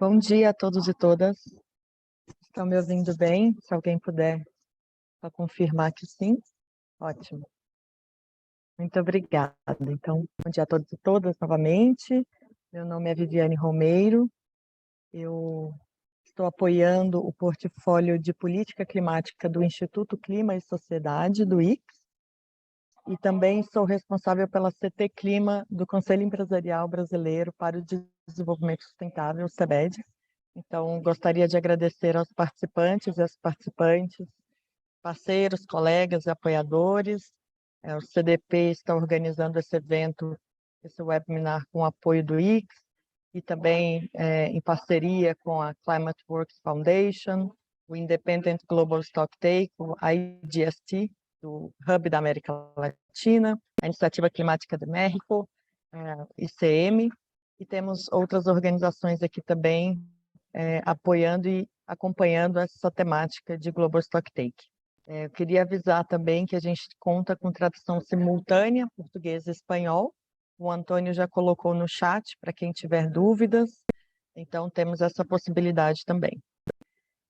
Bom dia a todos e todas. Estão me ouvindo bem? Se alguém puder só confirmar que sim. Ótimo. Muito obrigada. Então, bom dia a todos e todas novamente. Meu nome é Viviane Romeiro. Eu estou apoiando o portfólio de política climática do Instituto Clima e Sociedade, do ICS, e também sou responsável pela CT Clima do Conselho Empresarial Brasileiro para o Desenvolvimento Sustentável, o CEBED. Então, gostaria de agradecer aos participantes e às participantes, parceiros, colegas e apoiadores. O CDP está organizando esse evento, esse webinar com o apoio do ICS e também em parceria com a Climate Works Foundation, o Independent Global Stocktake, o IGST, do Hub da América Latina, a Iniciativa Climática de México, ICM, e temos outras organizações aqui também apoiando e acompanhando essa temática de Global Stocktake. Eu queria avisar também que a gente conta com tradução simultânea, português e espanhol. O Antônio já colocou no chat para quem tiver dúvidas, então temos essa possibilidade também.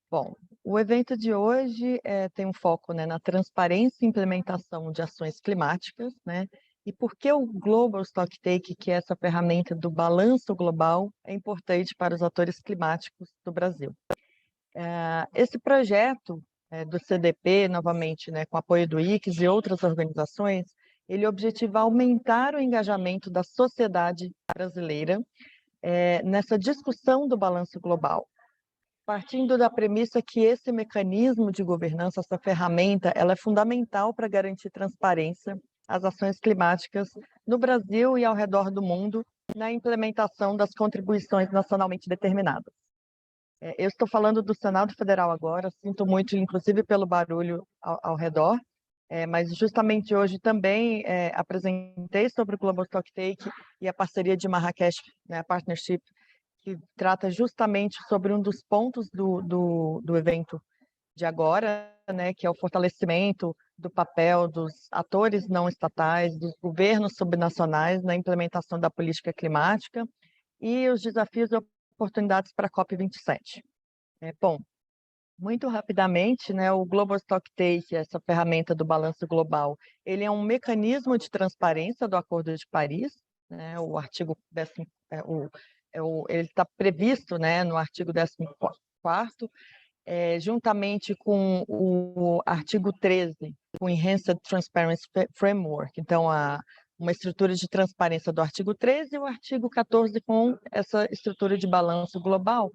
Bom, o evento de hoje tem um foco, né, na transparência e implementação de ações climáticas, né, e por que o Global Stocktake, que é essa ferramenta do balanço global, é importante para os atores climáticos do Brasil. Esse projeto do CDP, novamente, né, com apoio do ICS e outras organizações, ele objetiva aumentar o engajamento da sociedade brasileira nessa discussão do balanço global, partindo da premissa que esse mecanismo de governança, essa ferramenta, ela é fundamental para garantir transparência às ações climáticas no Brasil e ao redor do mundo na implementação das contribuições nacionalmente determinadas. Eu estou falando do Senado Federal agora, sinto muito, inclusive, pelo barulho ao redor, mas justamente hoje também apresentei sobre o Global Stocktake e a parceria de Marrakech, né, a partnership, que trata justamente sobre um dos pontos do evento de agora, né, que é o fortalecimento do papel dos atores não estatais, dos governos subnacionais na implementação da política climática e os desafios e oportunidades para a COP27. Bom, muito rapidamente, né, o Global Stocktake, essa ferramenta do balanço global, ele é um mecanismo de transparência do Acordo de Paris, né, o artigo 10º, ele está previsto, né, no artigo 14º, juntamente com o artigo 13, o Enhanced Transparency Framework, então uma estrutura de transparência do artigo 13 e o artigo 14 com essa estrutura de balanço global,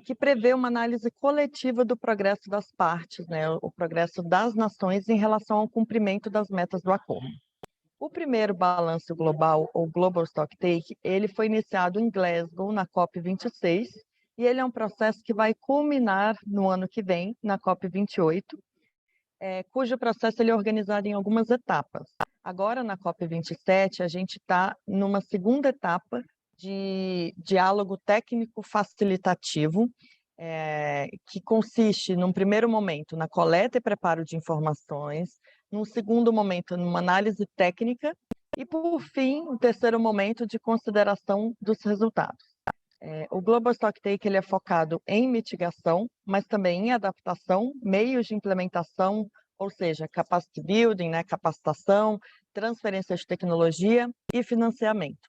que prevê uma análise coletiva do progresso das partes, né, o progresso das nações em relação ao cumprimento das metas do acordo. O primeiro balanço global, ou Global Stocktake, ele foi iniciado em Glasgow, na COP26, e ele é um processo que vai culminar no ano que vem, na COP28, cujo processo ele é organizado em algumas etapas. Agora, na COP27, a gente está numa segunda etapa de diálogo técnico facilitativo, que consiste, num primeiro momento, na coleta e preparo de informações, num segundo momento, numa análise técnica, e, por fim, um terceiro momento de consideração dos resultados. O Global Stocktake ele é focado em mitigação, mas também em adaptação, meios de implementação, ou seja, capacity building, né, capacitação, transferência de tecnologia e financiamento.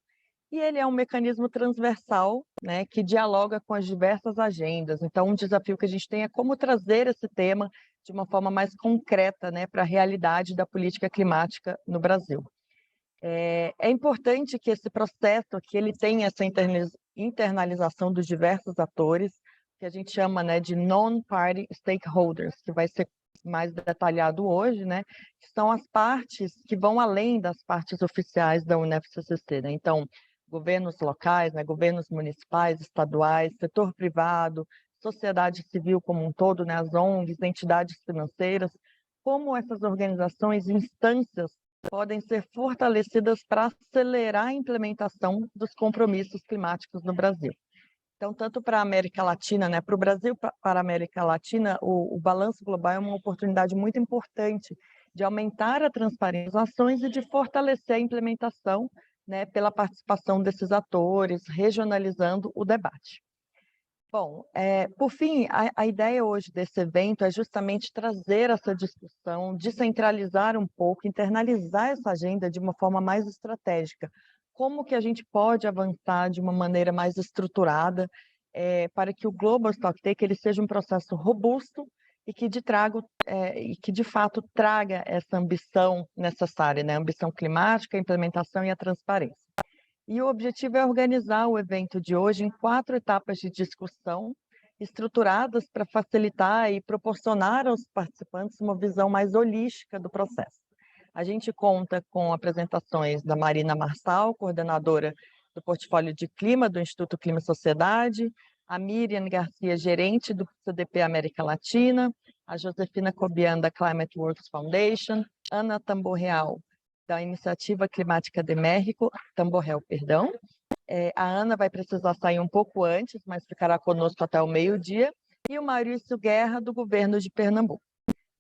E ele é um mecanismo transversal, né, que dialoga com as diversas agendas. Então, um desafio que a gente tem é como trazer esse tema de uma forma mais concreta, né, para a realidade da política climática no Brasil. É importante que esse processo, que ele tenha essa internalização dos diversos atores, que a gente chama, né, de non-party stakeholders, que vai ser mais detalhado hoje, né, que são as partes que vão além das partes oficiais da UNFCCC, né? Então, governos locais, né, governos municipais, estaduais, setor privado, sociedade civil como um todo, né, as ONGs, entidades financeiras, como essas organizações e instâncias podem ser fortalecidas para acelerar a implementação dos compromissos climáticos no Brasil. Então, tanto para a América Latina, né, para o Brasil, para a América Latina, o balanço global é uma oportunidade muito importante de aumentar a transparência das ações e de fortalecer a implementação né, pela participação desses atores, regionalizando o debate. Bom, por fim, a ideia hoje desse evento é justamente trazer essa discussão, descentralizar um pouco, internalizar essa agenda de uma forma mais estratégica. Como que a gente pode avançar de uma maneira mais estruturada para que o Global Stocktake ele seja um processo robusto e que de fato traga essa ambição necessária, né? A ambição climática, a implementação e a transparência. E o objetivo é organizar o evento de hoje em 4 etapas de discussão, estruturadas para facilitar e proporcionar aos participantes uma visão mais holística do processo. A gente conta com apresentações da Marina Marçal, coordenadora do portfólio de clima do Instituto Clima e Sociedade, a Miriam Garcia, gerente do CDP América Latina, a Josefina Cobian, da Climate Works Foundation, Ana Tamborreal, da Iniciativa Climática de México, Tamborrel, perdão. A Ana vai precisar sair um pouco antes, mas ficará conosco até o meio-dia, e o Maurício Guerra, do governo de Pernambuco.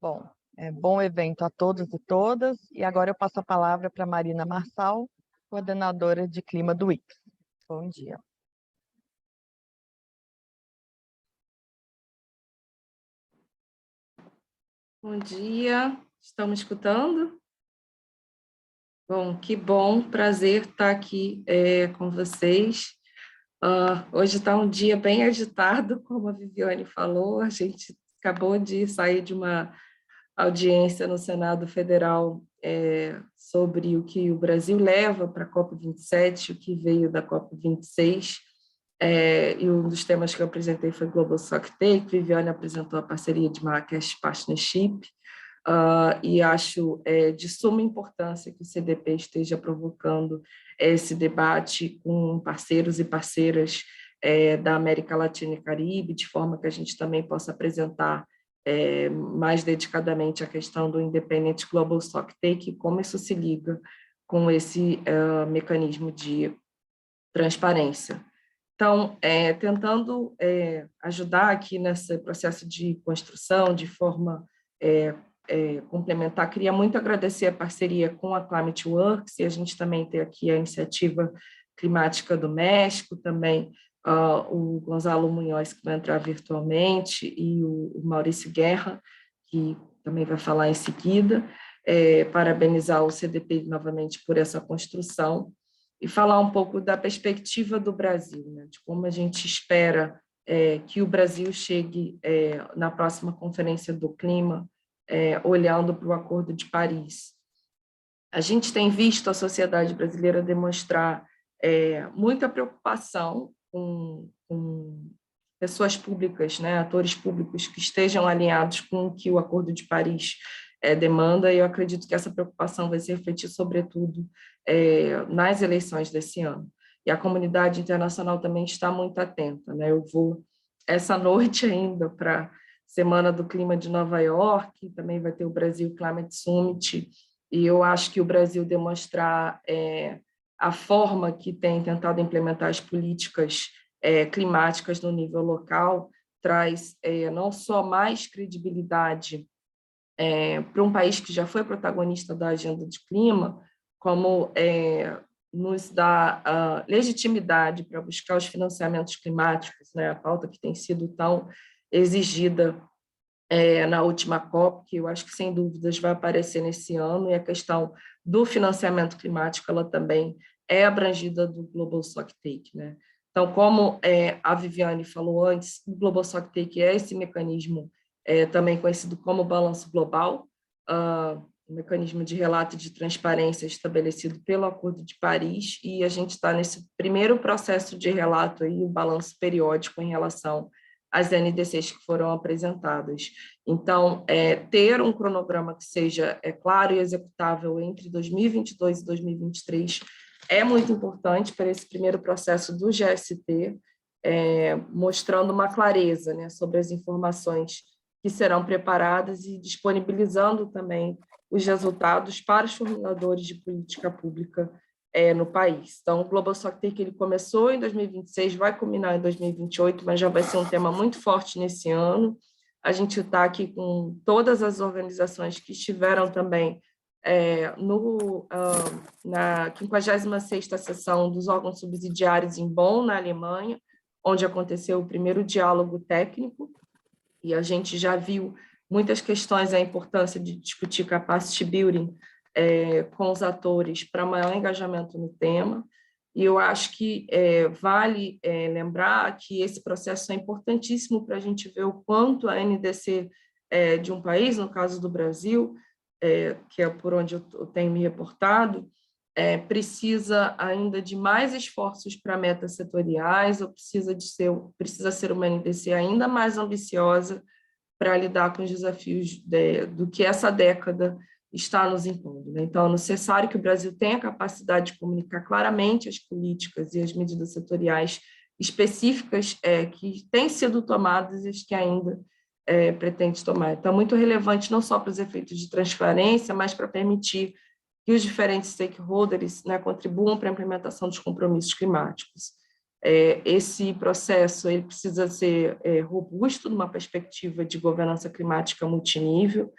Bom, bom evento a todos e todas, e agora eu passo a palavra para Marina Marçal, coordenadora de clima do ICS. Bom dia. Bom dia, estão me escutando? Bom, que bom, prazer estar aqui com vocês. Hoje está um dia bem agitado, como a Viviane falou, a gente acabou de sair de uma audiência no Senado Federal sobre o que o Brasil leva para a COP27, o que veio da COP26, e um dos temas que eu apresentei foi Global Stocktake. Viviane apresentou a parceria de Marrakech Partnership, e acho de suma importância que o CDP esteja provocando esse debate com parceiros e parceiras da América Latina e Caribe, de forma que a gente também possa apresentar mais dedicadamente a questão do Independent Global Stocktake e como isso se liga com esse mecanismo de transparência. Então, tentando ajudar aqui nesse processo de construção de forma complementar, queria muito agradecer a parceria com a Climate Works, e a gente também tem aqui a Iniciativa Climática do México, também o Gonzalo Munhoz, que vai entrar virtualmente, e o Maurício Guerra, que também vai falar em seguida. Parabenizar o CDP novamente por essa construção e falar um pouco da perspectiva do Brasil, né, de como a gente espera que o Brasil chegue na próxima Conferência do Clima, olhando para o Acordo de Paris. A gente tem visto a sociedade brasileira demonstrar muita preocupação com pessoas públicas, né, atores públicos que estejam alinhados com o que o Acordo de Paris demanda, e eu acredito que essa preocupação vai se refletir, sobretudo, nas eleições desse ano. E a comunidade internacional também está muito atenta, né? Eu vou, essa noite ainda, para a Semana do Clima de Nova York, também vai ter o Brasil Climate Summit, e eu acho que o Brasil demonstrar a forma que tem tentado implementar as políticas climáticas no nível local traz não só mais credibilidade para um país que já foi protagonista da agenda de clima, como nos dá legitimidade para buscar os financiamentos climáticos, né, a pauta que tem sido tão exigida na última COP, que eu acho que, sem dúvidas, vai aparecer nesse ano, e a questão do financiamento climático ela também é abrangida do Global Stocktake, né? Então, como a Viviane falou antes, o Global Stocktake é esse mecanismo também conhecido como balanço global, um mecanismo de relato de transparência estabelecido pelo Acordo de Paris, e a gente está nesse primeiro processo de relato, aí, o balanço periódico em relação às NDCs que foram apresentadas. Então, ter um cronograma que seja claro e executável entre 2022 e 2023 é muito importante para esse primeiro processo do GST, mostrando uma clareza, né, sobre as informações que serão preparadas e disponibilizando também os resultados para os formuladores de política pública no país. Então, o Global Stocktake ele começou em 2026, vai culminar em 2028, mas já vai ser um tema muito forte nesse ano. A gente está aqui com todas as organizações que estiveram também na 56ª sessão dos órgãos subsidiários em Bonn, na Alemanha, onde aconteceu o primeiro diálogo técnico, e a gente já viu muitas questões, a importância de discutir capacity building com os atores para maior engajamento no tema. E eu acho que vale lembrar que esse processo é importantíssimo para a gente ver o quanto a NDC de um país, no caso do Brasil, que é por onde eu tenho me reportado, precisa ainda de mais esforços para metas setoriais, ou precisa ser uma NDC ainda mais ambiciosa para lidar com os desafios do que essa década está nos impondo, né? Então, é necessário que o Brasil tenha a capacidade de comunicar claramente as políticas e as medidas setoriais específicas que têm sido tomadas e as que ainda pretende tomar. Então, é muito relevante não só para os efeitos de transparência, mas para permitir que os diferentes stakeholders, né, contribuam para a implementação dos compromissos climáticos. Esse processo ele precisa ser robusto numa perspectiva de governança climática multinível,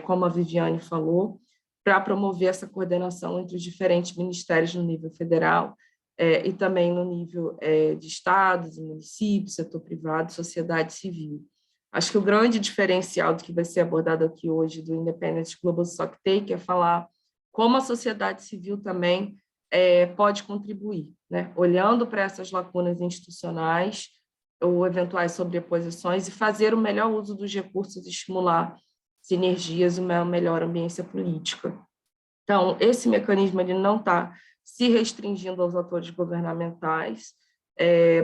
como a Viviane falou, para promover essa coordenação entre os diferentes ministérios no nível federal e também no nível de estados, municípios, setor privado, sociedade civil. Acho que o grande diferencial do que vai ser abordado aqui hoje do Independent Global Stocktake é falar como a sociedade civil também pode contribuir, né? Olhando para essas lacunas institucionais ou eventuais sobreposições e fazer o melhor uso dos recursos e estimular sinergias e uma melhor ambiência política. Então, esse mecanismo ele não está se restringindo aos atores governamentais,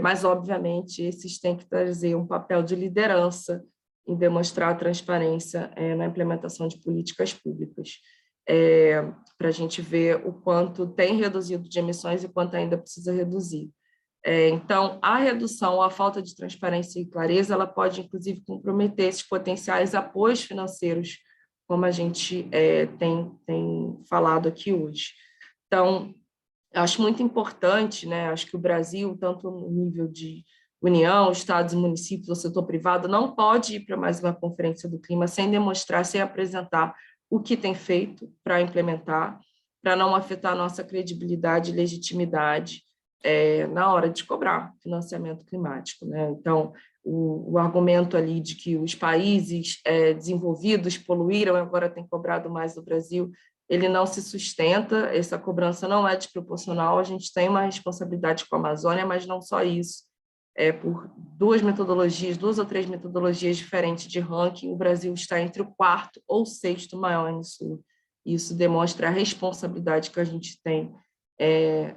mas, obviamente, esses têm que trazer um papel de liderança em demonstrar a transparência na implementação de políticas públicas, para a gente ver o quanto tem reduzido de emissões e quanto ainda precisa reduzir. Então, a redução, a falta de transparência e clareza, ela pode, inclusive, comprometer esses potenciais apoios financeiros, como a gente tem falado aqui hoje. Então, acho muito importante, né? Acho que o Brasil, tanto no nível de União, estados e municípios, o setor privado, não pode ir para mais uma conferência do clima sem demonstrar, sem apresentar o que tem feito para implementar, para não afetar a nossa credibilidade e legitimidade na hora de cobrar financiamento climático, né? Então, o argumento ali de que os países desenvolvidos poluíram e agora têm cobrado mais do Brasil, ele não se sustenta, essa cobrança não é desproporcional, a gente tem uma responsabilidade com a Amazônia, mas não só isso. Por duas ou três metodologias diferentes de ranking, o Brasil está entre o 4º ou 6º maior emissor. Isso demonstra a responsabilidade que a gente tem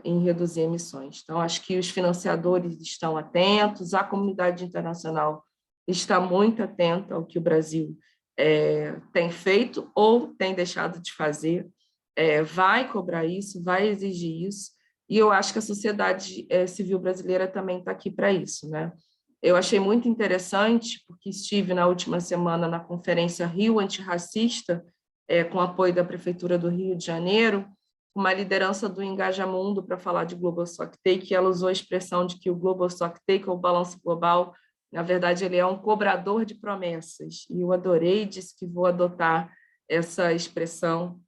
em reduzir emissões. Então, acho que os financiadores estão atentos, a comunidade internacional está muito atenta ao que o Brasil tem feito ou tem deixado de fazer, vai cobrar isso, vai exigir isso, e eu acho que a sociedade civil brasileira também está aqui para isso, né? Eu achei muito interessante, porque estive na última semana na Conferência Rio Antirracista, com apoio da Prefeitura do Rio de Janeiro, uma liderança do Engajamundo para falar de Global Stocktake, ela usou a expressão de que o Global Stocktake, ou balanço global, na verdade, ele é um cobrador de promessas, e eu adorei, disse que vou adotar essa expressão,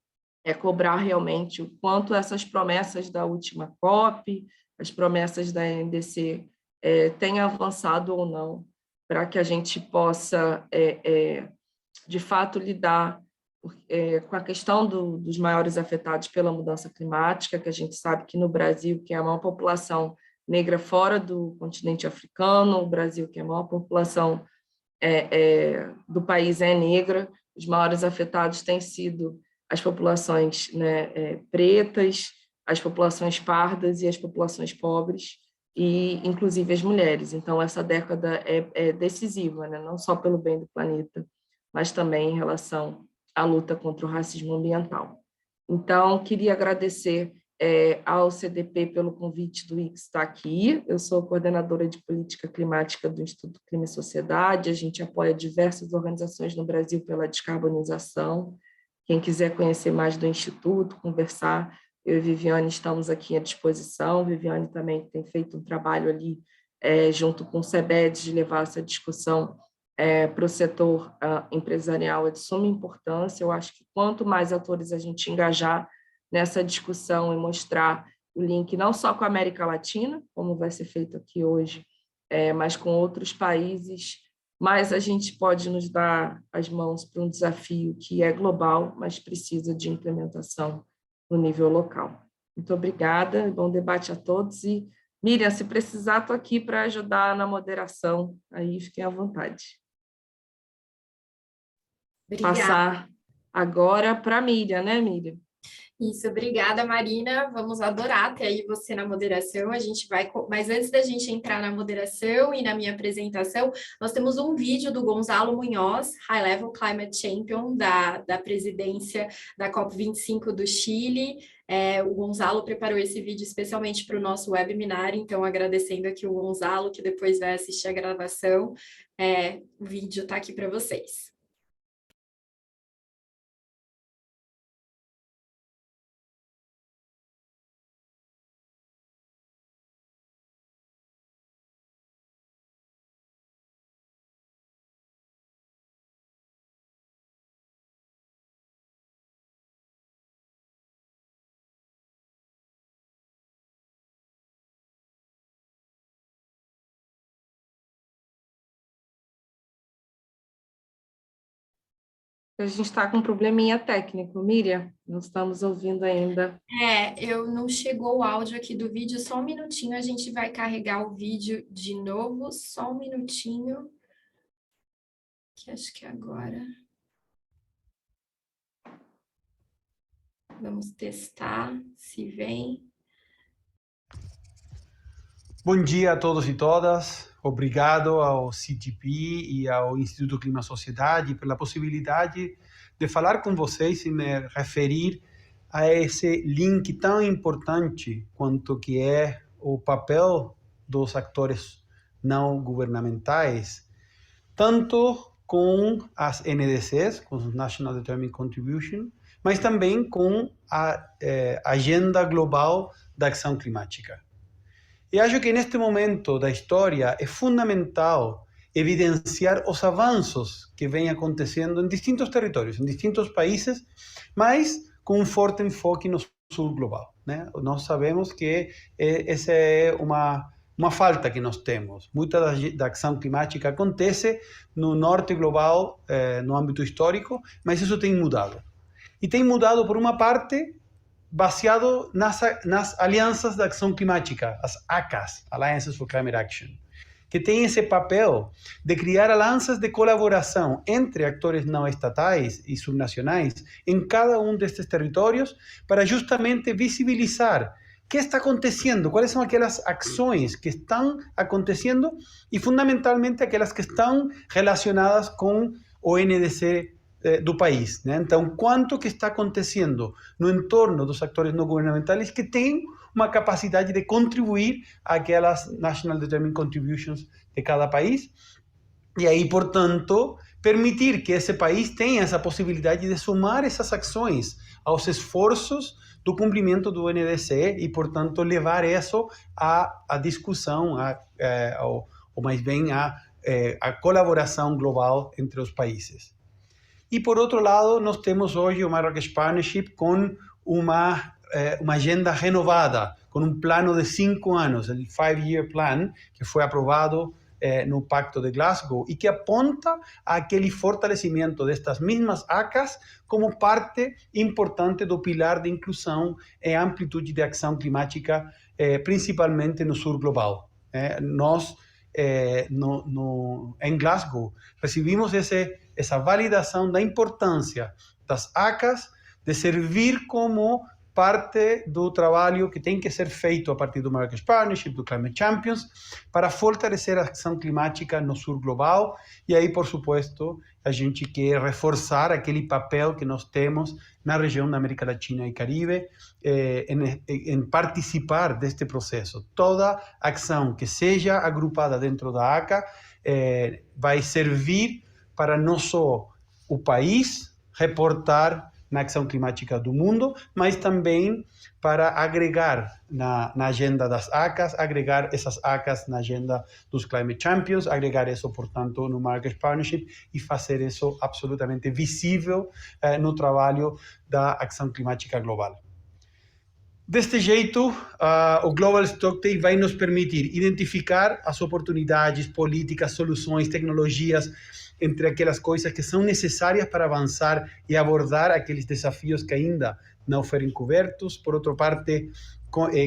cobrar realmente o quanto essas promessas da última COP, as promessas da NDC, têm avançado ou não, para que a gente possa, de fato, lidar com a questão dos maiores afetados pela mudança climática, que a gente sabe que no Brasil, que é a maior população negra fora do continente africano, o Brasil, que é a maior população do país é negra, os maiores afetados têm sido as populações, né, pretas, as populações pardas e as populações pobres, e inclusive as mulheres. Então, essa década é decisiva, né, não só pelo bem do planeta, mas também em relação à luta contra o racismo ambiental. Então, queria agradecer ao CDP pelo convite do IX estar aqui. Eu sou coordenadora de política climática do Instituto Clima e Sociedade, a gente apoia diversas organizações no Brasil pela descarbonização. Quem quiser conhecer mais do Instituto, conversar, eu e Viviane estamos aqui à disposição. Viviane também tem feito um trabalho ali junto com o CEBED de levar essa discussão para o setor empresarial é de suma importância. Eu acho que quanto mais atores a gente engajar nessa discussão e mostrar o link não só com a América Latina, como vai ser feito aqui hoje, mas com outros países, mais a gente pode nos dar as mãos para um desafio que é global, mas precisa de implementação no nível local. Muito obrigada, bom debate a todos. E, Miriam, se precisar, estou aqui para ajudar na moderação, aí fiquem à vontade. Obrigada. Passar agora para a Miriam, né, Miriam? Isso, obrigada, Marina. Vamos adorar ter aí você na moderação. A gente vai, mas antes da gente entrar na moderação e na minha apresentação, nós temos um vídeo do Gonzalo Munhoz, High Level Climate Champion da presidência da COP25 do Chile. O Gonzalo preparou esse vídeo especialmente para o nosso webinar, então agradecendo aqui o Gonzalo, que depois vai assistir a gravação. O vídeo está aqui para vocês. A gente está com um probleminha técnico, Miriam, não estamos ouvindo ainda. Eu não chegou o áudio aqui do vídeo, só um minutinho, a gente vai carregar o vídeo de novo, só um minutinho, que acho que agora. Vamos testar se vem. Bom dia a todos e todas. Obrigado ao CTP e ao Instituto Clima Sociedade pela possibilidade de falar com vocês e me referir a esse link tão importante quanto que é o papel dos atores não governamentais, tanto com as NDCs, com os National Determined Contribution, mas também com a agenda global da ação climática. E acho que neste momento da história é fundamental evidenciar os avanços que vêm acontecendo em distintos territórios, em distintos países, mas com um forte enfoque no sul global, né? Nós sabemos que essa é uma falta que nós temos. Muita da ação climática acontece no norte global, no âmbito histórico, mas isso tem mudado. E tem mudado, por uma parte, baseado nas alianças da ação climática, as ACAs, Alliances for Climate Action, que tem esse papel de criar alianças de colaboração entre atores não estatais e subnacionais em cada um destes territórios para justamente visibilizar o que está acontecendo, quais são aquelas ações que estão acontecendo e, fundamentalmente, aquelas que estão relacionadas com o NDC do país, né? Então, quanto que está acontecendo no entorno dos atores não governamentais que têm uma capacidade de contribuir àquelas National Determined Contributions de cada país e aí, portanto, permitir que esse país tenha essa possibilidade de somar essas ações aos esforços do cumprimento do NDC e, portanto, levar isso à discussão, ou mais bem à colaboração global entre os países. E, por outro lado, nós temos hoje o Marrakech Partnership com uma agenda renovada, com um plano de 5 anos, o 5-year plan, que foi aprovado no Pacto de Glasgow e que aponta àquele fortalecimento destas mesmas ACAs como parte importante do pilar de inclusão e amplitude de ação climática, principalmente no sul global. Nós, em Glasgow, recebimos essa validação da importância das ACAs de servir como parte do trabalho que tem que ser feito a partir do Marrakech Partnership, do Climate Champions, para fortalecer a ação climática no sul global. E aí, por supuesto, a gente quer reforçar aquele papel que nós temos na região da América Latina e Caribe, em participar deste processo. Toda ação que seja agrupada dentro da ACA vai servir para não só o país reportar na ação climática do mundo, mas também para agregar na agenda das ACAs, agregar essas ACAs na agenda dos Climate Champions, agregar isso, portanto, no Marrakesh Partnership e fazer isso absolutamente visível no trabalho da ação climática global. Deste jeito, o Global Stocktake vai nos permitir identificar as oportunidades, políticas, soluções, tecnologias, entre aquelas coisas que são necessárias para avançar e abordar aqueles desafios que ainda não foram cobertos. Por outra parte,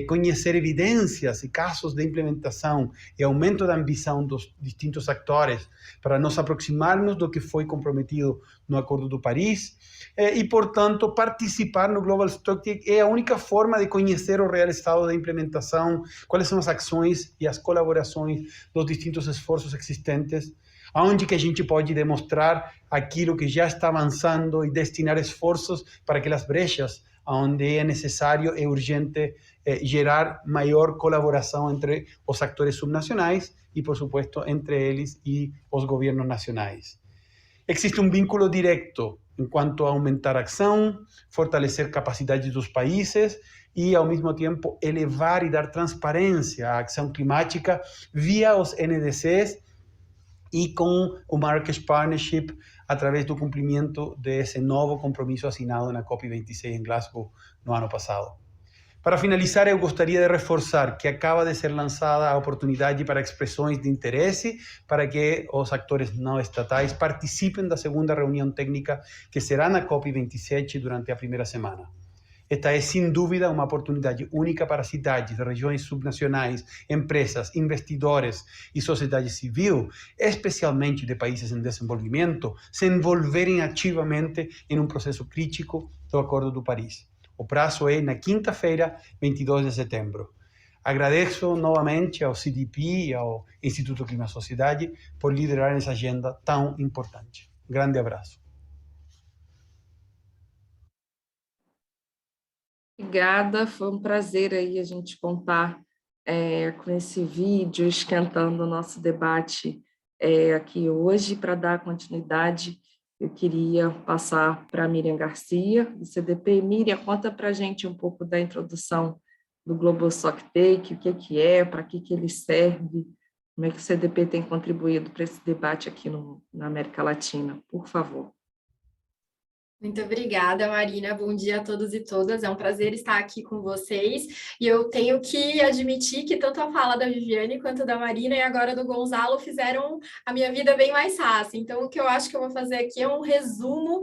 conhecer evidências e casos de implementação e aumento da ambição dos distintos atores para nos aproximarmos do que foi comprometido no Acordo do Paris e, portanto, participar no Global Stocktake é a única forma de conhecer o real estado da implementação, quais são as ações e as colaborações dos distintos esforços existentes, aonde que a gente pode demonstrar aquilo que já está avançando e destinar esforços para aquelas brechas onde é necessário e urgente gerar maior colaboração entre os atores subnacionais e, por supuesto, entre eles e os governos nacionais. Existe um vínculo direto em quanto a aumentar a ação, fortalecer capacidades dos países e, ao mesmo tempo, elevar e dar transparência à ação climática via os NDCs e com o Marrakesh Partnership através do cumprimento desse novo compromisso assinado na COP26 em Glasgow no ano passado. Para finalizar, eu gostaria de reforçar que acaba de ser lançada a oportunidade para expressões de interesse para que os atores não estatais participem da segunda reunião técnica que será na COP27 durante a primeira semana. Esta é, sem dúvida, uma oportunidade única para cidades, regiões subnacionais, empresas, investidores e sociedade civil, especialmente de países em desenvolvimento, se envolverem ativamente em um processo crítico do Acordo do Paris. O prazo é na quinta-feira, 22 de setembro. Agradeço novamente ao CDP e ao Instituto Clima Sociedade por liderar essa agenda tão importante. Grande abraço. Obrigada, foi um prazer aí a gente contar com esse vídeo, esquentando o nosso debate aqui hoje. Para dar continuidade, eu queria passar para a Miriam Garcia, do CDP. Miriam, conta para a gente um pouco da introdução do Global Stocktake, o que é, para que ele serve, como é que o CDP tem contribuído para esse debate aqui na América Latina, por favor. Muito obrigada, Marina. Bom dia a todos e todas. É um prazer estar aqui com vocês. E eu tenho que admitir que tanto a fala da Viviane quanto da Marina e agora do Gonzalo fizeram a minha vida bem mais fácil. Então, o que eu acho que eu vou fazer aqui é um resumo,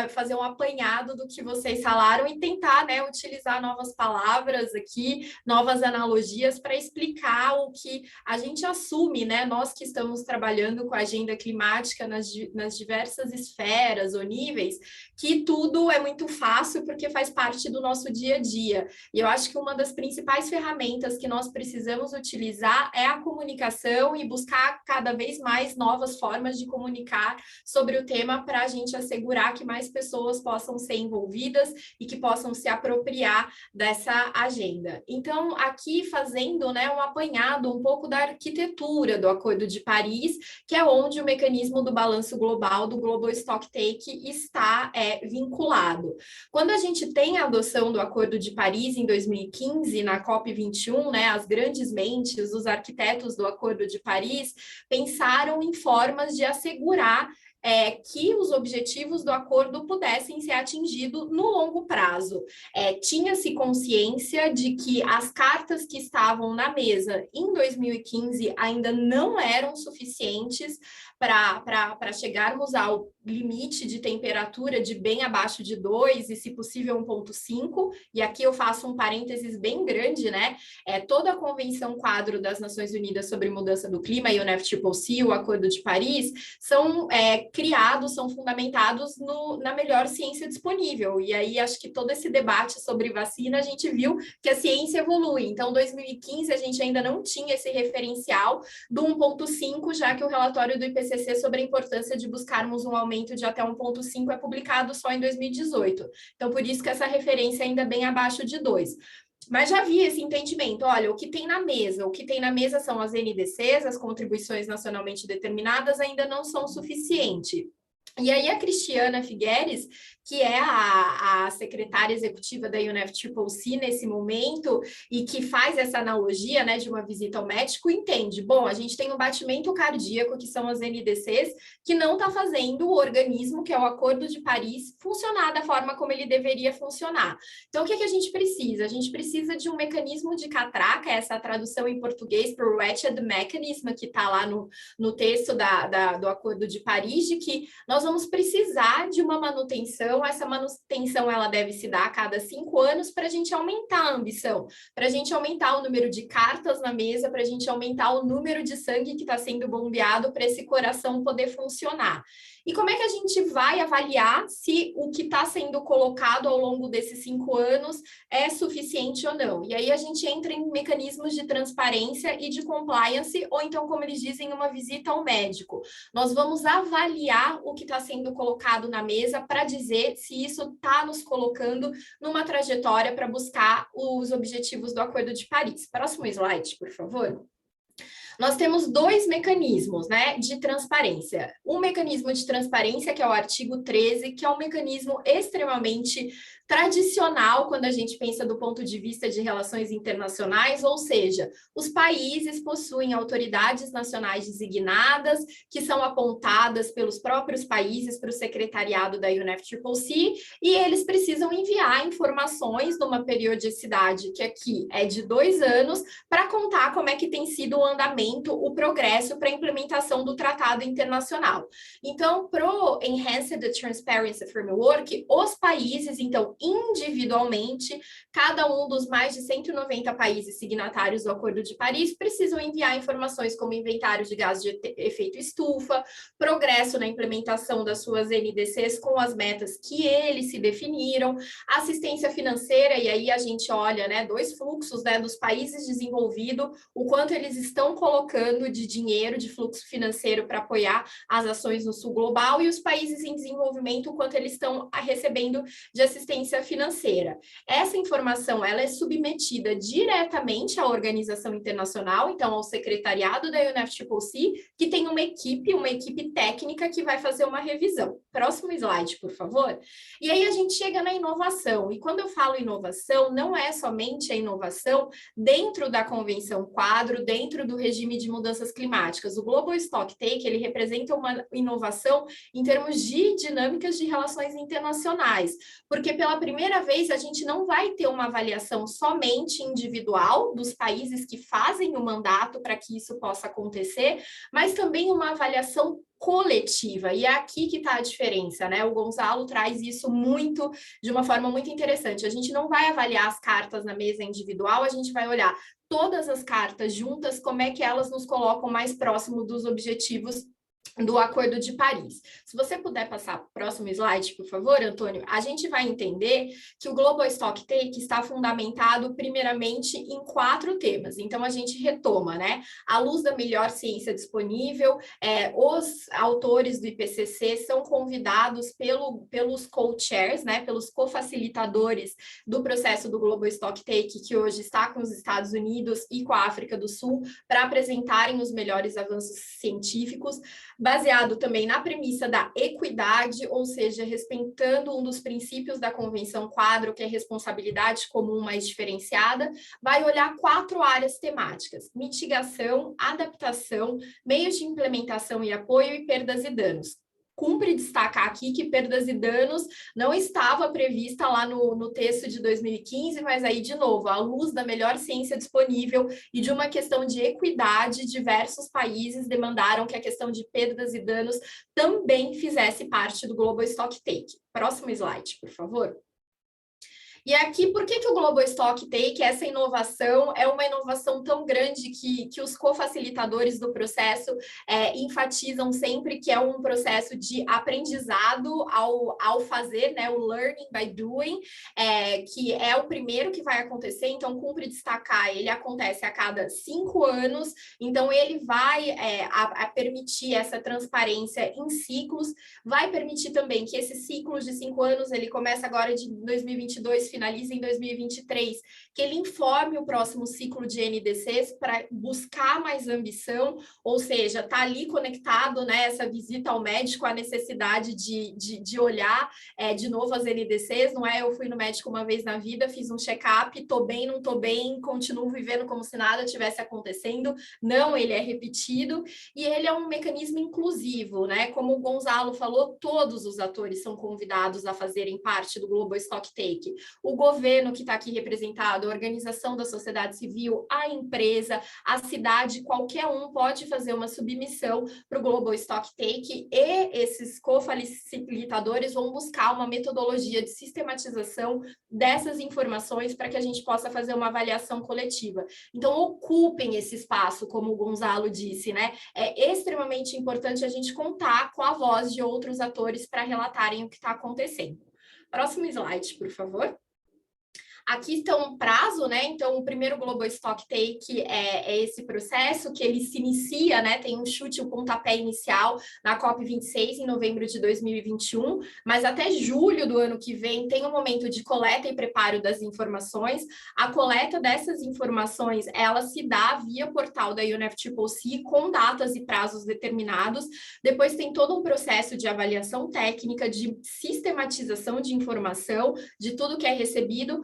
fazer um apanhado do que vocês falaram e tentar, né, utilizar novas palavras aqui, novas analogias para explicar o que a gente assume, né, nós que estamos trabalhando com a agenda climática nas diversas esferas ou níveis, que tudo é muito fácil porque faz parte do nosso dia a dia. E eu acho que uma das principais ferramentas que nós precisamos utilizar é a comunicação e buscar cada vez mais novas formas de comunicar sobre o tema para a gente assegurar que mais pessoas possam ser envolvidas e que possam se apropriar dessa agenda. Então, aqui fazendo, né, um apanhado um pouco da arquitetura do Acordo de Paris, que é onde o mecanismo do balanço global, do Global Stocktake, está vinculado. Quando a gente tem a adoção do Acordo de Paris em 2015, na COP21, né, as grandes mentes, os arquitetos do Acordo de Paris, pensaram em formas de assegurar que os objetivos do acordo pudessem ser atingidos no longo prazo. Tinha-se consciência de que as cartas que estavam na mesa em 2015 ainda não eram suficientes para chegarmos ao limite de temperatura de bem abaixo de 2 e, se possível, 1,5. E aqui eu faço um parênteses bem grande, né? Toda a Convenção Quadro das Nações Unidas sobre Mudança do Clima e o UNFCCC, o Acordo de Paris, são criados, são fundamentados na melhor ciência disponível. E aí, acho que todo esse debate sobre vacina, a gente viu que a ciência evolui. Então, em 2015, a gente ainda não tinha esse referencial do 1,5, já que o relatório do IPCC sobre a importância de buscarmos um aumento de até 1,5 é publicado só em 2018. Então, por isso que essa referência ainda é bem abaixo de 2. Mas já havia esse entendimento, olha, o que tem na mesa são as NDCs, as contribuições nacionalmente determinadas, ainda não são suficientes. E aí a Cristiana Figueres, que é a secretária executiva da UNFCCC nesse momento, e que faz essa analogia, né, de uma visita ao médico, entende, bom, a gente tem um batimento cardíaco, que são as NDCs, que não está fazendo o organismo, que é o Acordo de Paris, funcionar da forma como ele deveria funcionar. Então, o que a gente precisa? A gente precisa de um mecanismo de catraca, essa tradução em português para o Ratchet Mechanism, que está lá no texto do Acordo de Paris, de que nós vamos precisar de uma manutenção. Essa manutenção ela deve se dar a cada 5 anos para a gente aumentar a ambição, para a gente aumentar o número de cartas na mesa, para a gente aumentar o número de sangue que está sendo bombeado para esse coração poder funcionar. E como é que a gente vai avaliar se o que está sendo colocado ao longo desses 5 anos é suficiente ou não? E aí a gente entra em mecanismos de transparência e de compliance, ou então, como eles dizem, uma visita ao médico. Nós vamos avaliar o que está sendo colocado na mesa para dizer se isso está nos colocando numa trajetória para buscar os objetivos do Acordo de Paris. Próximo slide, por favor. Nós temos 2 mecanismos, né, de transparência. Um mecanismo de transparência, que é o artigo 13, que é um mecanismo extremamente tradicional quando a gente pensa do ponto de vista de relações internacionais, ou seja, os países possuem autoridades nacionais designadas, que são apontadas pelos próprios países para o secretariado da UNFCCC, e eles precisam enviar informações numa periodicidade que aqui é de 2 anos, para contar como é que tem sido o andamento, o progresso para a implementação do tratado internacional. Então, pro Enhanced Transparency Framework, os países, então, individualmente, cada um dos mais de 190 países signatários do Acordo de Paris precisam enviar informações como inventário de gases de efeito estufa, progresso na implementação das suas NDCs com as metas que eles se definiram, assistência financeira, e aí a gente olha, né, 2 fluxos, né, dos países desenvolvidos, o quanto eles estão colocando de dinheiro, de fluxo financeiro para apoiar as ações no sul global, e os países em desenvolvimento, o quanto eles estão recebendo de assistência financeira. Essa informação, ela é submetida diretamente à organização internacional, então ao secretariado da UNFCCC, que tem uma equipe técnica que vai fazer uma revisão. Próximo slide, por favor. E aí a gente chega na inovação, e quando eu falo inovação, não é somente a inovação dentro da Convenção Quadro, dentro do regime de mudanças climáticas. O Global Stocktake, ele representa uma inovação em termos de dinâmicas de relações internacionais, porque pela primeira vez a gente não vai ter uma avaliação somente individual dos países que fazem o mandato para que isso possa acontecer, mas também uma avaliação coletiva, e é aqui que está a diferença, né? O Gonzalo traz isso de uma forma muito interessante. A gente não vai avaliar as cartas na mesa individual, a gente vai olhar todas as cartas juntas, como é que elas nos colocam mais próximo dos objetivos do Acordo de Paris. Se você puder passar para o próximo slide, por favor, Antônio, a gente vai entender que o Global Stocktake está fundamentado primeiramente em 4 temas. Então, a gente retoma, né? À luz da melhor ciência disponível, os autores do IPCC são convidados pelos co-chairs, né? Pelos co-facilitadores do processo do Global Stocktake, que hoje está com os Estados Unidos e com a África do Sul, para apresentarem os melhores avanços científicos, baseado também na premissa da equidade, ou seja, respeitando um dos princípios da Convenção Quadro, que é responsabilidade comum mais diferenciada, vai olhar 4 áreas temáticas: mitigação, adaptação, meios de implementação e apoio e perdas e danos. Cumpre destacar aqui que perdas e danos não estava prevista lá no texto de 2015, mas aí, de novo, à luz da melhor ciência disponível e de uma questão de equidade, diversos países demandaram que a questão de perdas e danos também fizesse parte do Global Stocktake. Próximo slide, por favor. E aqui, por que o Global Stocktake, essa inovação, é uma inovação tão grande que os co-facilitadores do processo enfatizam sempre que é um processo de aprendizado ao fazer, né, o learning by doing, que é o primeiro que vai acontecer, então cumpre destacar, ele acontece a cada 5 anos, então ele vai permitir essa transparência em ciclos, vai permitir também que esses ciclos de 5 anos, ele começa agora de 2022, finaliza em 2023, que ele informe o próximo ciclo de NDCs para buscar mais ambição, ou seja, tá ali conectado, né, essa visita ao médico, a necessidade de olhar de novo as NDCs, não é eu fui no médico uma vez na vida, fiz um check-up, tô bem, não tô bem, continuo vivendo como se nada tivesse acontecendo. Não, ele é repetido e ele é um mecanismo inclusivo, né? Como o Gonzalo falou, todos os atores são convidados a fazerem parte do Global Stocktake. O governo que está aqui representado, a organização da sociedade civil, a empresa, a cidade, qualquer um pode fazer uma submissão para o Global Stocktake e esses co-facilitadores vão buscar uma metodologia de sistematização dessas informações para que a gente possa fazer uma avaliação coletiva. Então, ocupem esse espaço, como o Gonzalo disse, né? É extremamente importante a gente contar com a voz de outros atores para relatarem o que está acontecendo. Próximo slide, por favor. Aqui está um prazo, né? Então, o primeiro Global Stocktake é esse processo que ele se inicia, né? Tem um chute, o pontapé inicial na COP26 em novembro de 2021, mas até julho do ano que vem tem um momento de coleta e preparo das informações. A coleta dessas informações, ela se dá via portal da UNFCCC com datas e prazos determinados. Depois tem todo um processo de avaliação técnica, de sistematização de informação, de tudo que é recebido,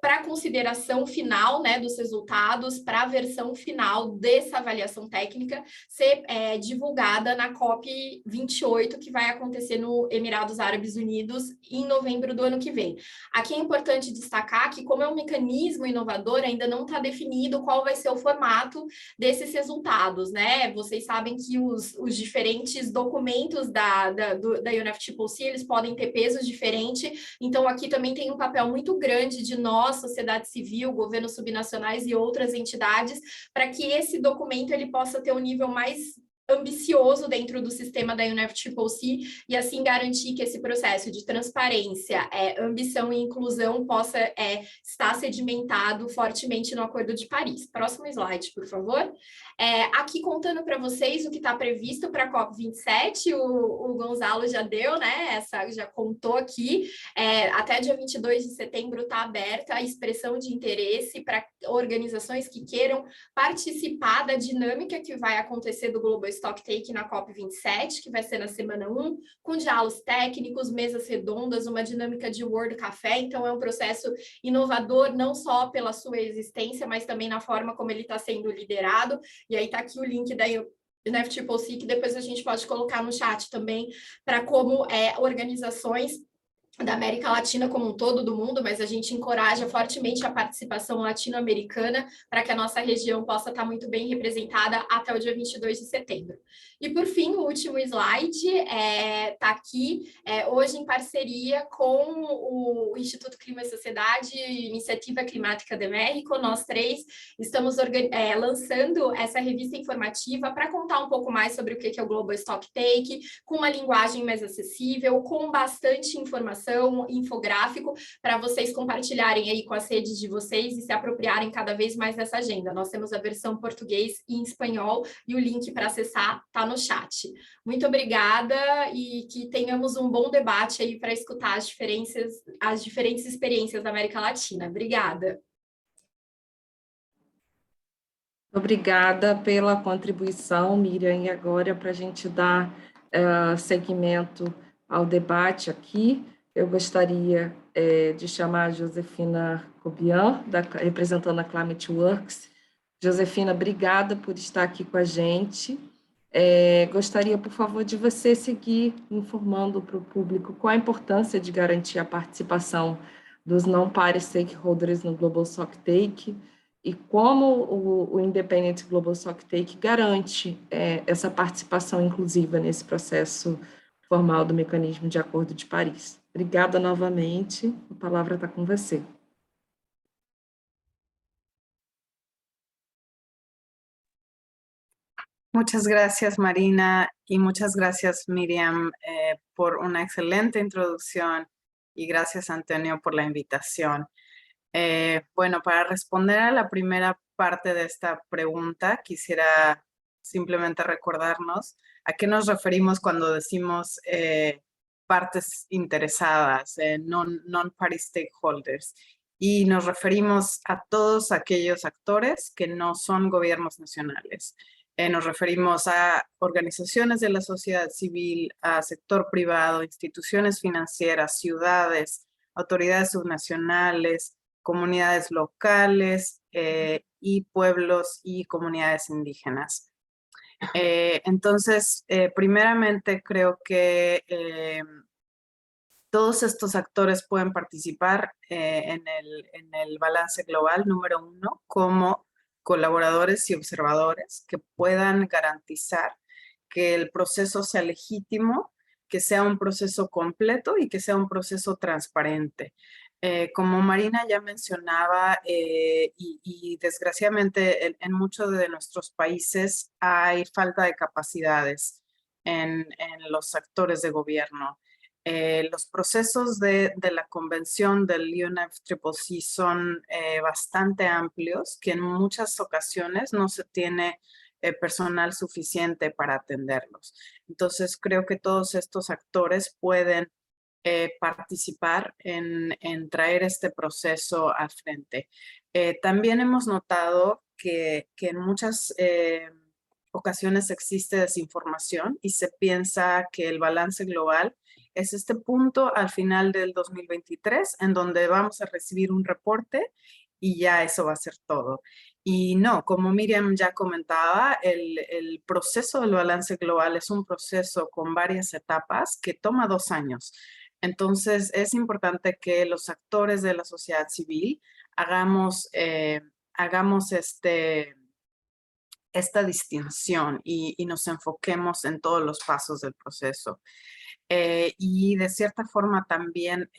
para a consideração final, né, dos resultados, para a versão final dessa avaliação técnica ser divulgada na COP28, que vai acontecer no Emirados Árabes Unidos em novembro do ano que vem. Aqui é importante destacar que, como é um mecanismo inovador, ainda não está definido qual vai ser o formato desses resultados, né? Vocês sabem que os diferentes documentos da UNFCCC, eles podem ter pesos diferentes, então aqui também tem um papel muito grande de nós, sociedade civil, governos subnacionais e outras entidades, para que esse documento ele possa ter um nível mais ambicioso dentro do sistema da UNFCCC e assim garantir que esse processo de transparência, ambição e inclusão possa estar sedimentado fortemente no Acordo de Paris. Próximo slide, por favor. Aqui contando para vocês o que está previsto para a COP27, o Gonzalo já deu, né? Já contou aqui. Até dia 22 de setembro está aberta a expressão de interesse para organizações que queiram participar da dinâmica que vai acontecer do Global Stocktake na COP27, que vai ser na semana 1, com diálogos técnicos, mesas redondas, uma dinâmica de World Café. Então, é um processo inovador, não só pela sua existência, mas também na forma como ele está sendo liderado. E aí está aqui o link da UNFCCC, que depois a gente pode colocar no chat também, para como organizações da América Latina como um todo, do mundo, mas a gente encoraja fortemente a participação latino-americana para que a nossa região possa estar muito bem representada até o dia 22 de setembro. E, por fim, o último slide está aqui, hoje em parceria com o Instituto Clima e Sociedade e Iniciativa Climática de México. Nós três estamos lançando essa revista informativa para contar um pouco mais sobre o que é o Global Stocktake, com uma linguagem mais acessível, com bastante informação, infográfico, para vocês compartilharem aí com as redes de vocês e se apropriarem cada vez mais dessa agenda. Nós temos a versão em português e em espanhol e o link para acessar está no chat. Muito obrigada e que tenhamos um bom debate aí para escutar as diferentes experiências da América Latina. Obrigada. Obrigada pela contribuição, Miriam, e agora para a gente dar seguimento ao debate aqui, eu gostaria de chamar a Josefina Cobian, representando a Climate Works. Josefina, obrigada por estar aqui com a gente. Gostaria, por favor, de você seguir informando para o público qual a importância de garantir a participação dos non-party stakeholders no Global Stocktake e como o Independent Global Stocktake garante essa participação inclusiva nesse processo formal do mecanismo de Acordo de Paris. Obrigada novamente, a palavra está com você. Muchas gracias, Marina, y muchas gracias, Miriam, por una excelente introducción, y gracias, Antonio, por la invitación. Bueno, para responder a la primera parte de esta pregunta, quisiera simplemente recordarnos a qué nos referimos cuando decimos partes interesadas, non-party stakeholders. Y nos referimos a todos aquellos actores que no son gobiernos nacionales. Nos referimos a organizaciones de la sociedad civil, a sector privado, instituciones financieras, ciudades, autoridades subnacionales, comunidades locales y pueblos y comunidades indígenas. Entonces, primeramente creo que todos estos actores pueden participar en el balance global número 1 como colaboradores y observadores que puedan garantizar que el proceso sea legítimo, que sea un proceso completo y que sea un proceso transparente. Como Marina ya mencionaba, y desgraciadamente en muchos de nuestros países hay falta de capacidades en los actores de gobierno. Los procesos de la convención del UNFCCC son bastante amplios, que en muchas ocasiones no se tiene personal suficiente para atenderlos. Entonces creo que todos estos actores pueden participar en traer este proceso al frente. También hemos notado que en muchas ocasiones existe desinformación y se piensa que el balance global es este punto al final del 2023 en donde vamos a recibir un reporte y ya eso va a ser todo. Y no, como Miriam ya comentaba, el proceso del balance global es un proceso con varias etapas que toma 2 años. Entonces es importante que los actores de la sociedad civil hagamos esta distinción y nos enfoquemos en todos los pasos del proceso. Y de cierta forma también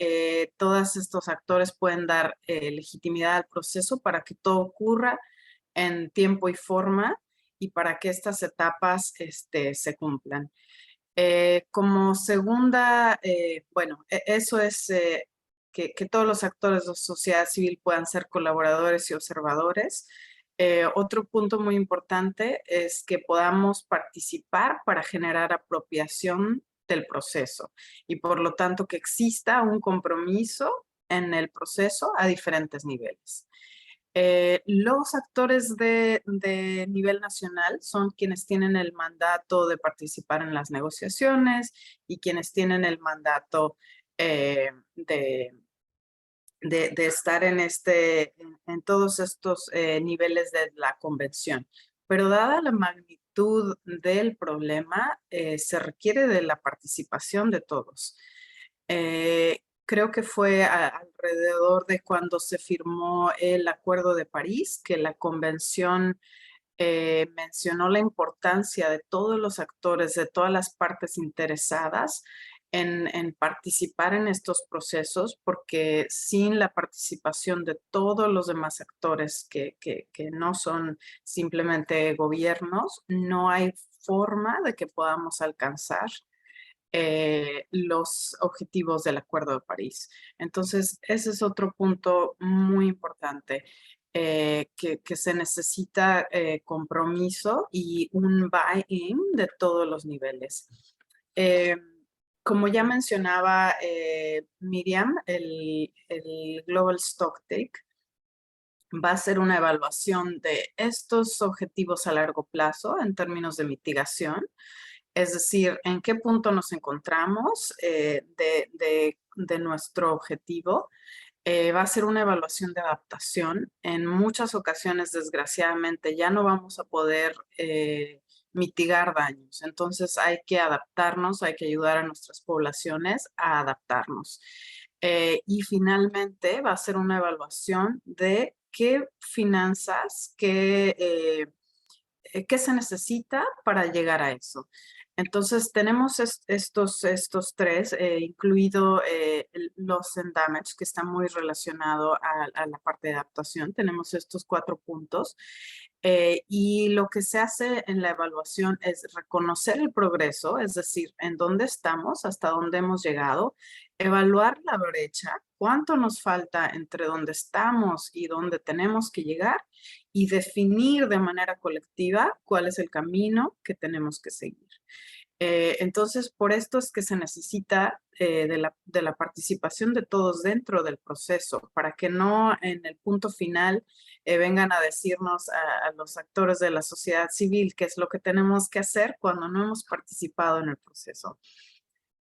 todos estos actores pueden dar legitimidad al proceso para que todo ocurra en tiempo y forma y para que estas etapas se cumplan. Como segunda, bueno, eso es que todos los actores de la sociedad civil puedan ser colaboradores y observadores. Otro punto muy importante es que podamos participar para generar apropiación del proceso y por lo tanto que exista un compromiso en el proceso a diferentes niveles. Los actores de nivel nacional son quienes tienen el mandato de participar en las negociaciones y quienes tienen el mandato de estar en todos estos niveles de la convención. Pero dada la magnitud del problema, se requiere de la participación de todos. Creo que fue alrededor de cuando se firmó el Acuerdo de París, que la convención mencionó la importancia de todos los actores, de todas las partes interesadas en participar en estos procesos, porque sin la participación de todos los demás actores que no son simplemente gobiernos, no hay forma de que podamos alcanzar los objetivos del Acuerdo de París. Entonces, ese es otro punto muy importante, que se necesita compromiso y un buy-in de todos los niveles. Como ya mencionaba Miriam, el Global Stocktake va a ser una evaluación de estos objetivos a largo plazo en términos de mitigación. Es decir, en qué punto nos encontramos de nuestro objetivo. Va a ser una evaluación de adaptación. En muchas ocasiones, desgraciadamente, ya no vamos a poder mitigar daños. Entonces hay que adaptarnos, hay que ayudar a nuestras poblaciones a adaptarnos. Y finalmente va a ser una evaluación de qué finanzas, qué se necesita para llegar a eso. Entonces tenemos estos tres, incluido loss and damage, que está muy relacionado a la parte de adaptación. Tenemos estos 4 puntos. Y lo que se hace en la evaluación es reconocer el progreso, es decir, en dónde estamos, hasta dónde hemos llegado, evaluar la brecha, cuánto nos falta entre dónde estamos y dónde tenemos que llegar, y definir de manera colectiva cuál es el camino que tenemos que seguir. Entonces, por esto es que se necesita de la participación de todos dentro del proceso, para que no en el punto final vengan a decirnos a los actores de la sociedad civil qué es lo que tenemos que hacer cuando no hemos participado en el proceso.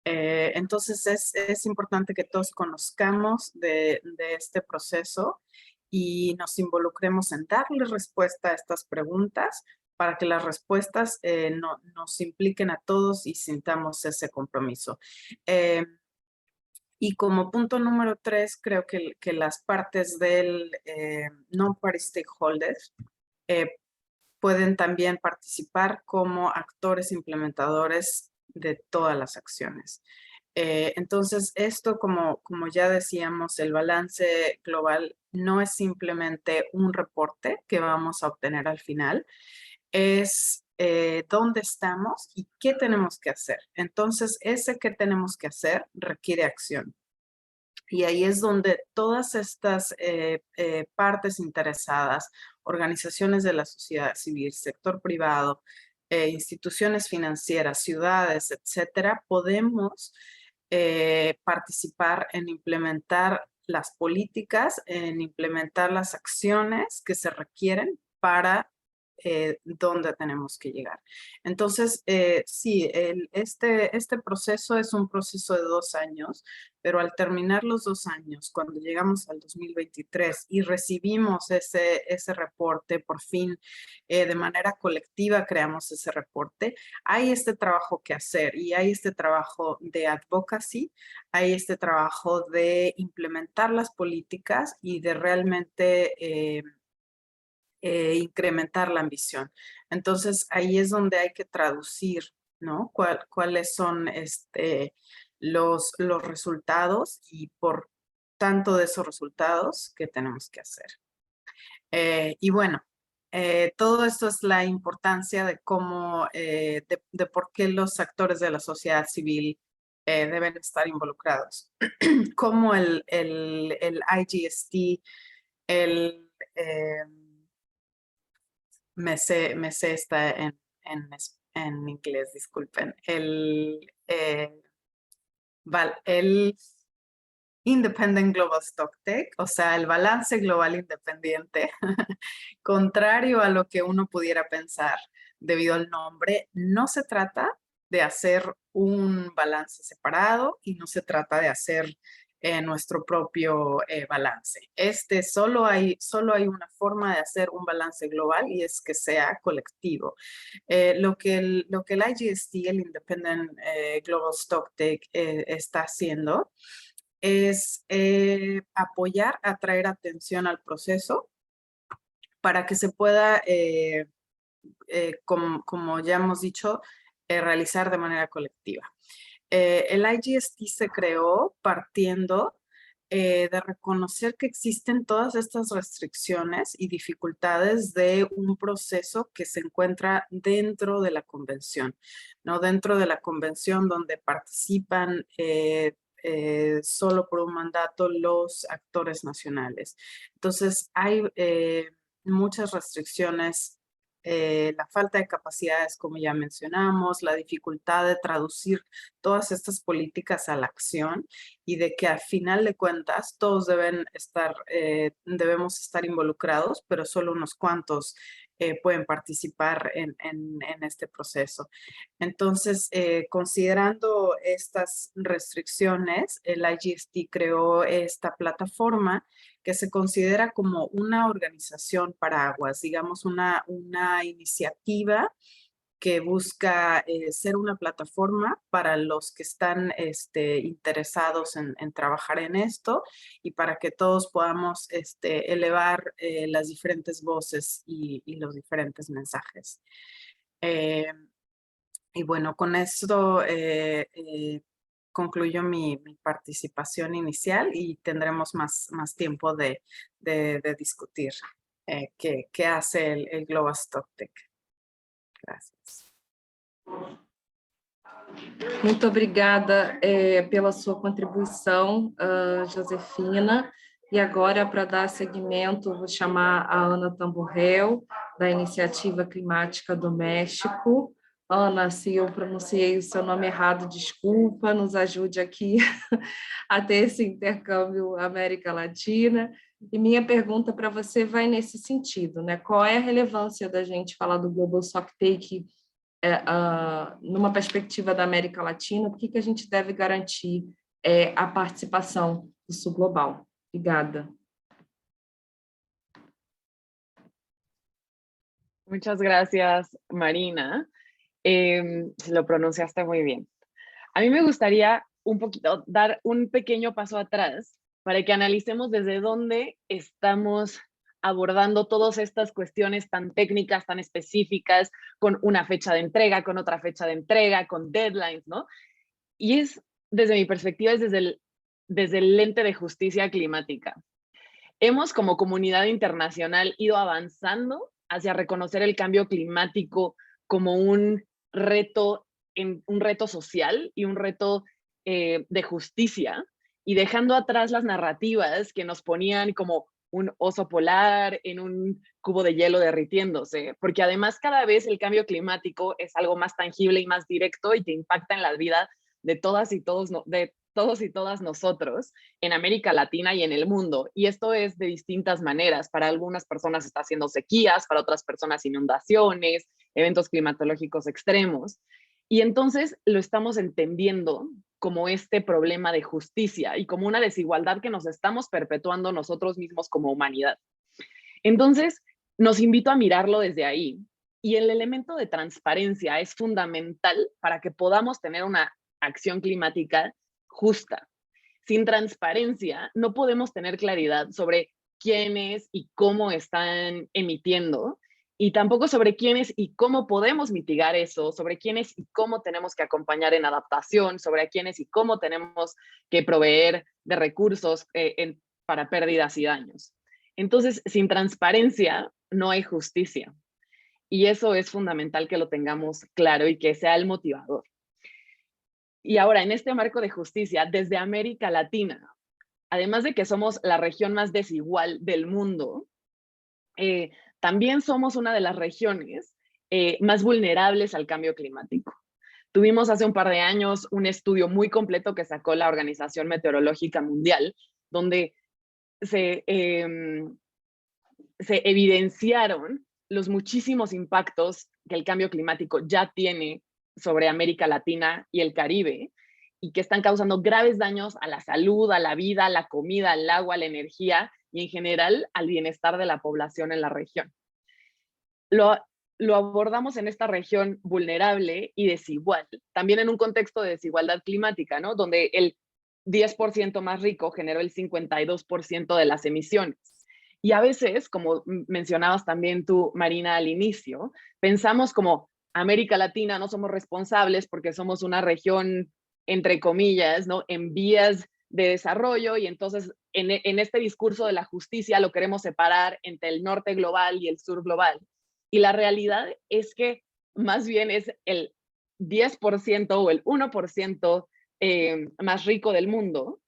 Entonces, es importante que todos conozcamos de este proceso y nos involucremos en darle respuesta a estas preguntas, para que las respuestas nos impliquen a todos y sintamos ese compromiso. Y como punto número 3, creo que las partes del non-party stakeholders pueden también participar como actores implementadores de todas las acciones. Entonces, esto, como ya decíamos, el balance global no es simplemente un reporte que vamos a obtener al final, es dónde estamos y qué tenemos que hacer. Entonces, ese qué tenemos que hacer requiere acción. Y ahí es donde todas estas partes interesadas, organizaciones de la sociedad civil, sector privado, instituciones financieras, ciudades, etcétera, podemos participar en implementar las políticas, en implementar las acciones que se requieren para dónde tenemos que llegar. Entonces, sí, este proceso es un proceso de 2 años, pero al terminar los 2 años, cuando llegamos al 2023 y recibimos ese reporte, por fin, de manera colectiva creamos ese reporte, hay este trabajo que hacer y hay este trabajo de advocacy, hay este trabajo de implementar las políticas y de realmente incrementar la ambición. Entonces, ahí es donde hay que traducir, ¿no? Cuáles son los resultados y por tanto de esos resultados que tenemos que hacer. Y bueno, todo esto es la importancia de cómo, de por qué los actores de la sociedad civil deben estar involucrados. Como el IGST, me sé esta en inglés, disculpen. El Independent Global Stocktake, o sea, el balance global independiente, contrario a lo que uno pudiera pensar debido al nombre, no se trata de hacer un balance separado y no se trata de hacer nuestro propio balance. Solo hay una forma de hacer un balance global y es que sea colectivo. Lo que el IGST, el Independent Global Stocktake, está haciendo es apoyar, atraer atención al proceso para que se pueda, como ya hemos dicho, realizar de manera colectiva. El IGST se creó partiendo de reconocer que existen todas estas restricciones y dificultades de un proceso que se encuentra dentro de la convención, ¿no? Dentro de la convención donde participan solo por un mandato los actores nacionales. Entonces, hay muchas restricciones, la falta de capacidades, como ya mencionamos, la dificultad de traducir todas estas políticas a la acción y de que al final de cuentas todos debemos estar involucrados, pero solo unos cuantos pueden participar en este proceso. Entonces, considerando estas restricciones, el IGST creó esta plataforma que se considera como una organización paraguas, digamos una iniciativa que busca ser una plataforma para los que están interesados en trabajar en esto y para que todos podamos elevar las diferentes voces y los diferentes mensajes. Y bueno, con esto concluyo mi participación inicial y tendremos más tiempo de discutir qué hace el Global Stocktake. Gracias. Muito obrigada pela sua contribuição, Josefina. E agora, para dar seguimento, vou chamar a Ana Tamborrell, da Iniciativa Climática do México, Ana, se eu pronunciei o seu nome errado, desculpa, nos ajude aqui a ter esse intercâmbio América Latina. E minha pergunta para você vai nesse sentido, né? Qual é a relevância da gente falar do Global Stocktake numa perspectiva da América Latina? Por que a gente deve garantir a participação do Sul Global? Obrigada. Muchas gracias, Marina. Lo pronunciaste muy bien. A mí me gustaría un poquito dar un pequeño paso atrás para que analicemos desde dónde estamos abordando todas estas cuestiones tan técnicas, tan específicas, con una fecha de entrega, con otra fecha de entrega, con deadlines, ¿no? Y es, desde mi perspectiva, es desde el lente de justicia climática. Hemos, como comunidad internacional, ido avanzando hacia reconocer el cambio climático como un reto social y un reto de justicia, y dejando atrás las narrativas que nos ponían como un oso polar en un cubo de hielo derritiéndose, porque además cada vez el cambio climático es algo más tangible y más directo y que impacta en la vida de todas y todos, de todos y todas nosotros en América Latina y en el mundo. Y esto es de distintas maneras. Para algunas personas está haciendo sequías, para otras personas inundaciones, eventos climatológicos extremos. Y entonces lo estamos entendiendo como este problema de justicia y como una desigualdad que nos estamos perpetuando nosotros mismos como humanidad. Entonces, nos invito a mirarlo desde ahí. Y el elemento de transparencia es fundamental para que podamos tener una acción climática justa. Sin transparencia, no podemos tener claridad sobre quiénes y cómo están emitiendo, y tampoco sobre quiénes y cómo podemos mitigar eso, sobre quiénes y cómo tenemos que acompañar en adaptación, sobre quiénes y cómo tenemos que proveer de recursos para pérdidas y daños. Entonces, sin transparencia, no hay justicia. Y eso es fundamental que lo tengamos claro y que sea el motivador. Y ahora, en este marco de justicia, desde América Latina, además de que somos la región más desigual del mundo, también somos una de las regiones más vulnerables al cambio climático. Tuvimos hace un par de años un estudio muy completo que sacó la Organización Meteorológica Mundial, donde se evidenciaron los muchísimos impactos que el cambio climático ya tiene sobre América Latina y el Caribe, y que están causando graves daños a la salud, a la vida, a la comida, al agua, a la energía y en general al bienestar de la población en la región. Lo abordamos en esta región vulnerable y desigual, también en un contexto de desigualdad climática, ¿no? Donde el 10% más rico generó el 52% de las emisiones. Y a veces, como mencionabas también tú, Marina, al inicio, pensamos como América Latina no somos responsables porque somos una región, entre comillas, ¿no?, en vías de desarrollo, y entonces en este discurso de la justicia lo queremos separar entre el norte global y el sur global. Y la realidad es que más bien es el 10% o el 1% más rico del mundo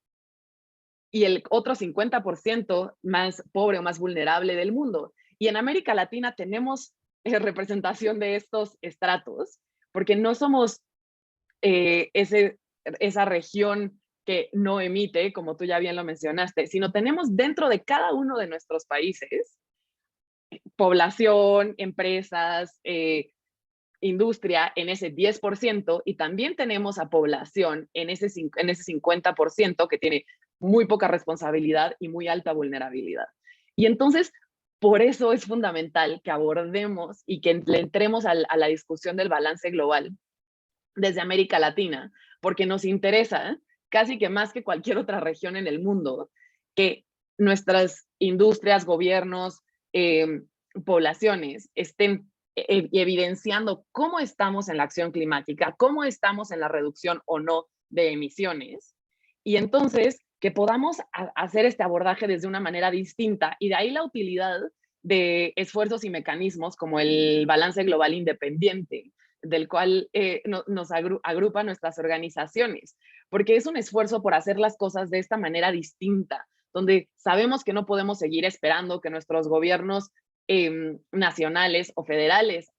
y el otro 50% más pobre o más vulnerable del mundo. Y en América Latina tenemos representación de estos estratos, porque no somos esa región que no emite, como tú ya bien lo mencionaste, sino tenemos dentro de cada uno de nuestros países población, empresas, industria en ese 10%, y también tenemos a población en ese 50% que tiene muy poca responsabilidad y muy alta vulnerabilidad. Y entonces, por eso es fundamental que abordemos y que le entremos a la discusión del balance global desde América Latina, porque nos interesa, casi que más que cualquier otra región en el mundo, que nuestras industrias, gobiernos, poblaciones estén evidenciando cómo estamos en la acción climática, cómo estamos en la reducción o no de emisiones, y entonces que podamos hacer este abordaje desde una manera distinta, y de ahí la utilidad de esfuerzos y mecanismos como el balance global independiente, del cual nos agrupa nuestras organizaciones, porque es un esfuerzo por hacer las cosas de esta manera distinta, donde sabemos que no podemos seguir esperando que nuestros gobiernos nacionales o federales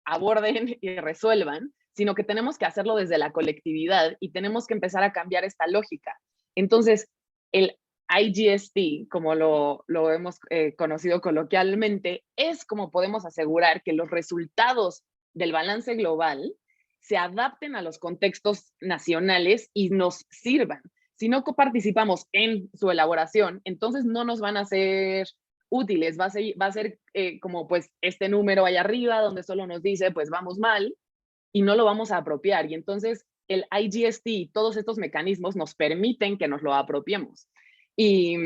aborden y resuelvan, sino que tenemos que hacerlo desde la colectividad y tenemos que empezar a cambiar esta lógica. Entonces, el IGST, como lo hemos conocido coloquialmente, es como podemos asegurar que los resultados del balance global se adapten a los contextos nacionales y nos sirvan. Si no participamos en su elaboración, entonces no nos van a ser útiles, va a ser como pues este número allá arriba donde solo nos dice pues vamos mal y no lo vamos a apropiar. Y entonces el IGST y todos estos mecanismos nos permiten que nos lo apropiemos. Y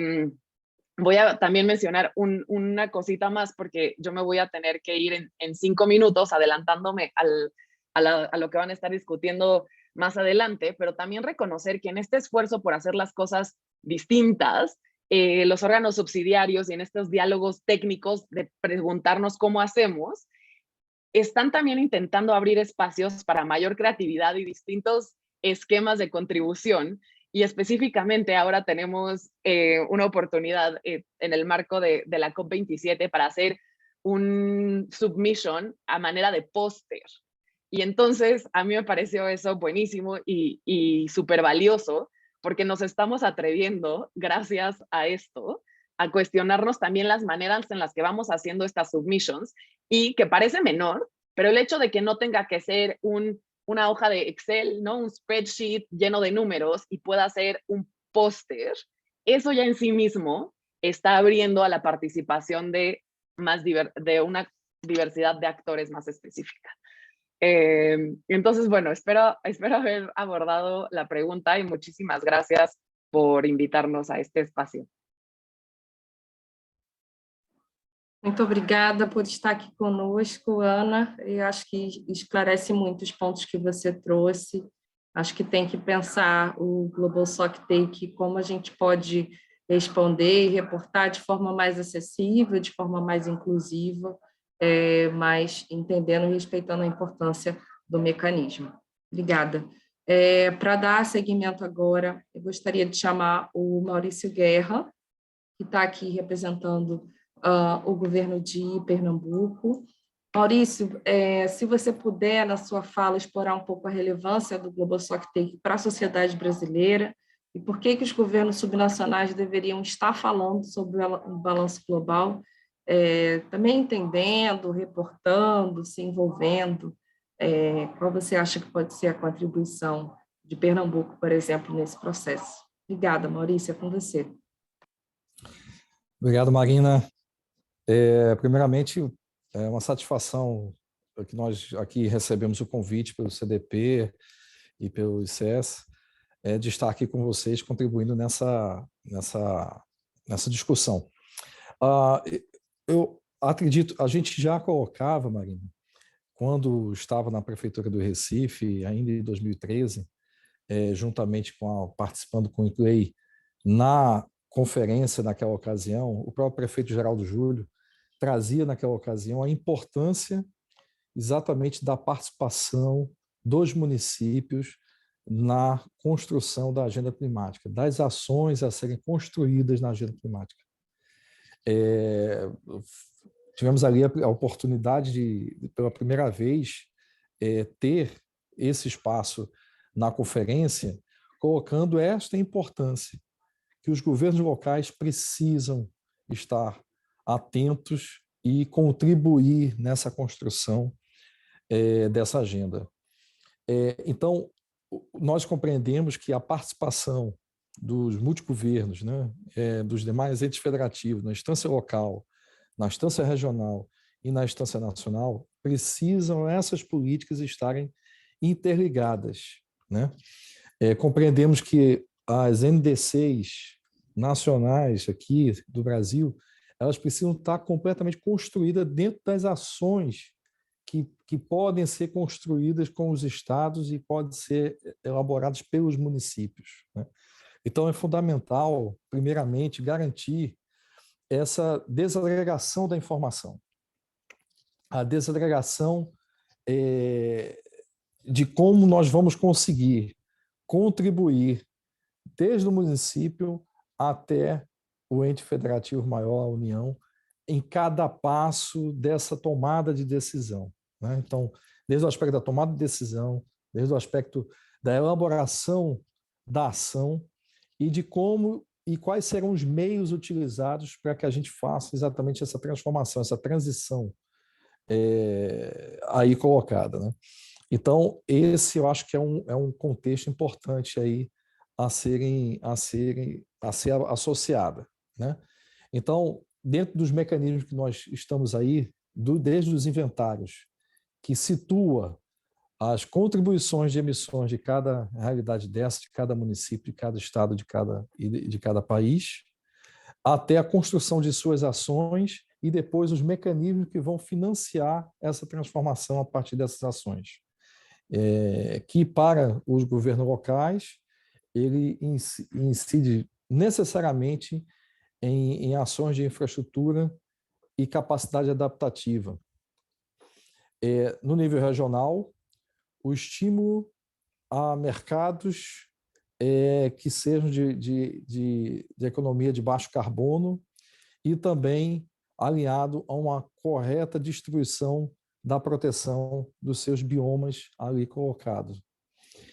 voy a también mencionar una cosita más porque yo me voy a tener que ir en 5 minutos adelantándome a lo que van a estar discutiendo más adelante, pero también reconocer que en este esfuerzo por hacer las cosas distintas, los órganos subsidiarios y en estos diálogos técnicos de preguntarnos cómo hacemos, están también intentando abrir espacios para mayor creatividad y distintos esquemas de contribución. Y específicamente ahora tenemos una oportunidad en el marco de la COP27 para hacer un submission a manera de póster. Y entonces a mí me pareció eso buenísimo y súper valioso, porque nos estamos atreviendo, gracias a esto, a cuestionarnos también las maneras en las que vamos haciendo estas submissions, y que parece menor, pero el hecho de que no tenga que ser una hoja de Excel, ¿no? Un spreadsheet lleno de números y pueda ser un póster, eso ya en sí mismo está abriendo a la participación de una diversidad de actores más específica. Entonces, bueno, espero haber abordado la pregunta y muchísimas gracias por invitarnos a este espacio. Muito obrigada por estar aqui conosco, Ana. Eu acho que esclarece muito os pontos que você trouxe. Acho que tem que pensar o Global Stocktake, como a gente pode responder e reportar de forma mais acessível, de forma mais inclusiva, mas entendendo e respeitando a importância do mecanismo. Obrigada. Para dar seguimento agora, eu gostaria de chamar o Maurício Guerra, que está aqui representando o governo de Pernambuco. Maurício, se você puder, na sua fala, explorar um pouco a relevância do Global Stocktake para a sociedade brasileira e por que os governos subnacionais deveriam estar falando sobre o balanço global, também entendendo, reportando, se envolvendo. Qual você acha que pode ser a contribuição de Pernambuco, por exemplo, nesse processo? Obrigada, Maurício, é com você. Obrigado, Marina. Primeiramente, é uma satisfação que nós aqui recebemos o convite pelo CDP e pelo ICES de estar aqui com vocês contribuindo nessa discussão. Eu acredito, a gente já colocava, Marina, quando estava na Prefeitura do Recife, ainda em 2013, juntamente participando com o ICLEI, na conferência naquela ocasião, o próprio prefeito Geraldo Júlio trazia naquela ocasião a importância exatamente da participação dos municípios na construção da agenda climática, das ações a serem construídas na agenda climática. Tivemos ali a oportunidade de, pela primeira vez, ter esse espaço na conferência, colocando esta importância, que os governos locais precisam estar atentos e contribuir nessa construção dessa agenda. Então, nós compreendemos que a participação dos multigovernos, né, dos demais entes federativos, na instância local, na instância regional e na instância nacional, precisam essas políticas estarem interligadas, né? Compreendemos que as NDCs nacionais aqui do Brasil, elas precisam estar completamente construídas dentro das ações que podem ser construídas com os estados e podem ser elaboradas pelos municípios, né? Então, é fundamental, primeiramente, garantir essa desagregação da informação, a desagregação de como nós vamos conseguir contribuir desde o município até o ente federativo maior, a União, em cada passo dessa tomada de decisão. né? Então, desde o aspecto da tomada de decisão, desde o aspecto da elaboração da ação e de como e quais serão os meios utilizados para que a gente faça exatamente essa transformação, essa transição aí colocada, né? Então, esse eu acho que é um contexto importante aí a ser associada, né? Então, dentro dos mecanismos que nós estamos aí, desde os inventários, que situa as contribuições de emissões de cada realidade dessa, de cada município, de cada estado, de cada país, até a construção de suas ações e depois os mecanismos que vão financiar essa transformação a partir dessas ações. Que para os governos locais, ele incide necessariamente em ações de infraestrutura e capacidade adaptativa. No nível regional, o estímulo a mercados que sejam de economia de baixo carbono e também alinhado a uma correta distribuição da proteção dos seus biomas ali colocados.